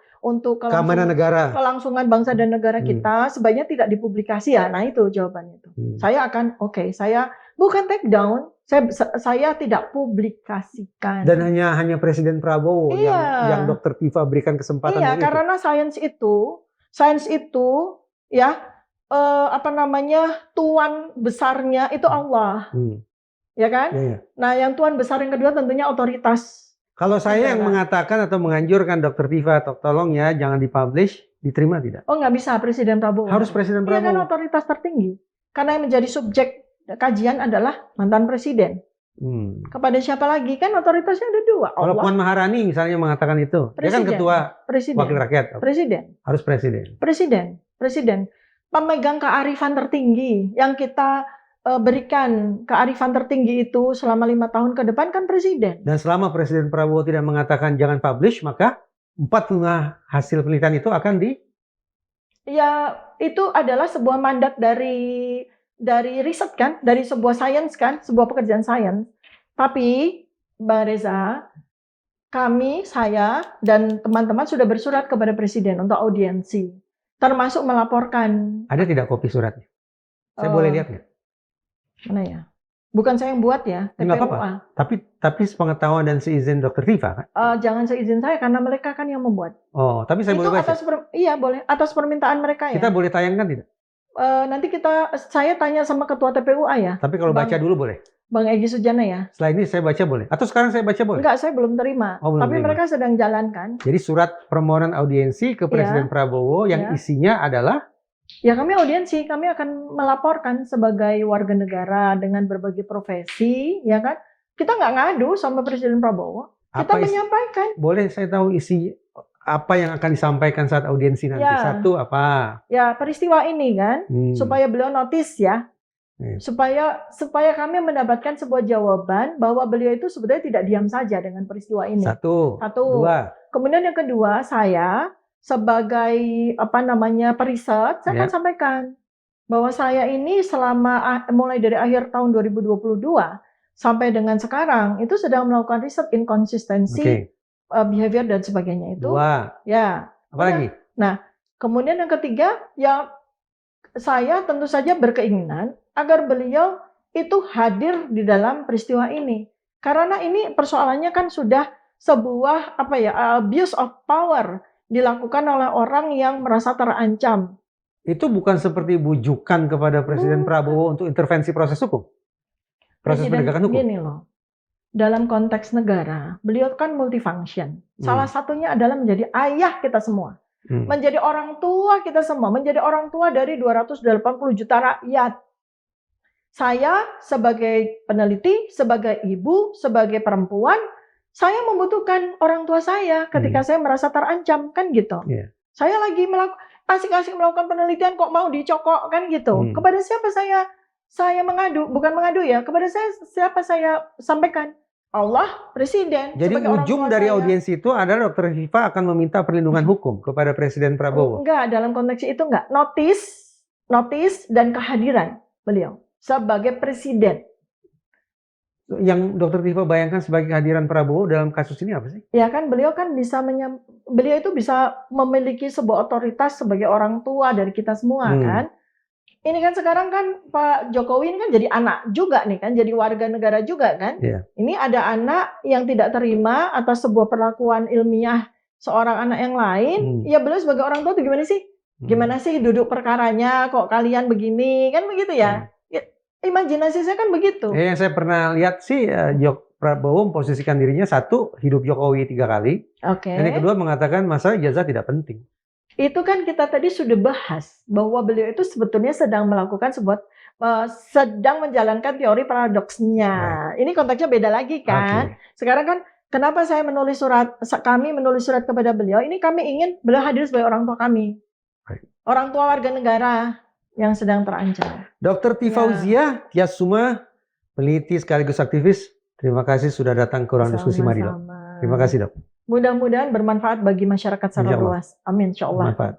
keamanan negara, kelangsungan bangsa dan negara kita, sebaiknya tidak dipublikasi ya. Nah itu jawabannya itu. Saya akan saya bukan take down, saya tidak publikasikan. Dan hanya Presiden Prabowo yang Dr. Tifa berikan kesempatan. Iya, karena sains itu ya tuan besarnya itu Allah. Ya kan? Ya. Nah, yang tuan besar yang kedua tentunya otoritas. Kalau saya yang mengatakan atau menganjurkan Dr. Tifa, tolong ya jangan dipublish, diterima tidak? Oh, nggak bisa Presiden Prabowo. Harus Presiden Prabowo. Iya kan otoritas tertinggi. Karena yang menjadi subjek kajian adalah mantan presiden. Kepada siapa lagi? Kan otoritasnya ada dua. Kalau Puan Maharani misalnya mengatakan itu, dia kan ketua wakil rakyat. Presiden. Harus presiden. Presiden. Pemegang kearifan tertinggi yang kita berikan kearifan tertinggi itu selama 5 tahun ke depan kan presiden. Dan selama Presiden Prabowo tidak mengatakan jangan publish, maka 45 hasil penelitian itu akan Ya, itu adalah sebuah mandat dari riset kan, dari sebuah sains kan, sebuah pekerjaan sains. Tapi, Bang Reza, saya dan teman-teman sudah bersurat kepada Presiden untuk audiensi, termasuk melaporkan. Ada tidak kopi suratnya? Saya boleh lihat nggak? Mana ya? Bukan saya yang buat ya, TPUA. Nggak apa-apa. Tapi sepengetahuan dan seizin Dr. Tifa kan? Jangan seizin saya karena mereka kan yang membuat. Oh, tapi saya boleh baca? Iya boleh, atas permintaan mereka ya. Kita boleh tayangkan tidak? Nanti saya tanya sama ketua TPUA ya. Tapi kalau baca dulu boleh? Bang Egy Sujana ya. Setelah ini saya baca boleh? Atau sekarang saya baca boleh? Enggak, saya belum terima. Tapi mereka sedang jalankan. Jadi surat permohonan audiensi ke Presiden Prabowo yang isinya adalah? Ya kami audiensi, kami akan melaporkan sebagai warga negara dengan berbagai profesi, ya kan? Kita nggak ngadu sama Presiden Prabowo, kita menyampaikan. Boleh saya tahu isi apa yang akan disampaikan saat audiensi nanti? Satu apa? Ya peristiwa ini kan, supaya beliau notice ya, supaya kami mendapatkan sebuah jawaban bahwa beliau itu sebetulnya tidak diam saja dengan peristiwa ini. Satu. Dua. Kemudian yang kedua, saya sebagai periset, saya akan sampaikan bahwa saya ini selama mulai dari akhir tahun 2022 sampai dengan sekarang itu sedang melakukan riset inkonsistensi behavior dan sebagainya itu. Dua. Ya. Apa lagi? Nah, kemudian yang ketiga, ya saya tentu saja berkeinginan agar beliau itu hadir di dalam peristiwa ini. Karena ini persoalannya kan sudah sebuah abuse of power dilakukan oleh orang yang merasa terancam. Itu bukan seperti bujukan kepada Presiden Prabowo untuk intervensi proses hukum? Proses penegakan hukum? Gini loh, dalam konteks negara, beliau kan multifunction. Salah satunya adalah menjadi ayah kita semua. Menjadi orang tua kita semua. Menjadi orang tua dari 280 juta rakyat. Saya sebagai peneliti, sebagai ibu, sebagai perempuan, saya membutuhkan orang tua saya ketika saya merasa terancam, kan gitu. Saya lagi asik-asik melakukan penelitian kok mau dicokok, kan gitu. Kepada siapa saya mengadu? Bukan mengadu ya, kepada siapa saya sampaikan? Allah, Presiden. Jadi ujung dari audiensi itu adalah Dr. Tifa akan meminta perlindungan hukum kepada Presiden Prabowo? Enggak, dalam konteks itu enggak. Notis dan kehadiran beliau sebagai Presiden. Yang Dr. Tifa bayangkan sebagai kehadiran Prabowo dalam kasus ini apa sih? Ya kan beliau itu bisa memiliki sebuah otoritas sebagai orang tua dari kita semua kan. Ini kan sekarang kan Pak Jokowi ini kan jadi anak juga nih kan, jadi warga negara juga kan. Ini ada anak yang tidak terima atas sebuah perlakuan ilmiah seorang anak yang lain. Ya beliau sebagai orang tua itu gimana sih? Gimana sih duduk perkaranya kok kalian begini kan begitu ya? Imajinasi saya kan begitu. Yang saya pernah lihat sih, Prabowo memposisikan dirinya satu, hidup Jokowi 3 kali. Dan yang kedua mengatakan masalah ijazah tidak penting. Itu kan kita tadi sudah bahas bahwa beliau itu sebetulnya sedang melakukan sedang menjalankan teori paradoksnya. Ini konteksnya beda lagi kan. Sekarang kan kenapa kami menulis surat kepada beliau, ini kami ingin beliau hadir sebagai orang tua kami. Orang tua warga negara yang sedang terancam. Dr. Tifa Uziah Tiasuma, peneliti sekaligus aktivis, terima kasih sudah datang ke ruang diskusi Madilog. Terima kasih, Dok. Mudah-mudahan bermanfaat bagi masyarakat secara luas. Amin, insya Allah.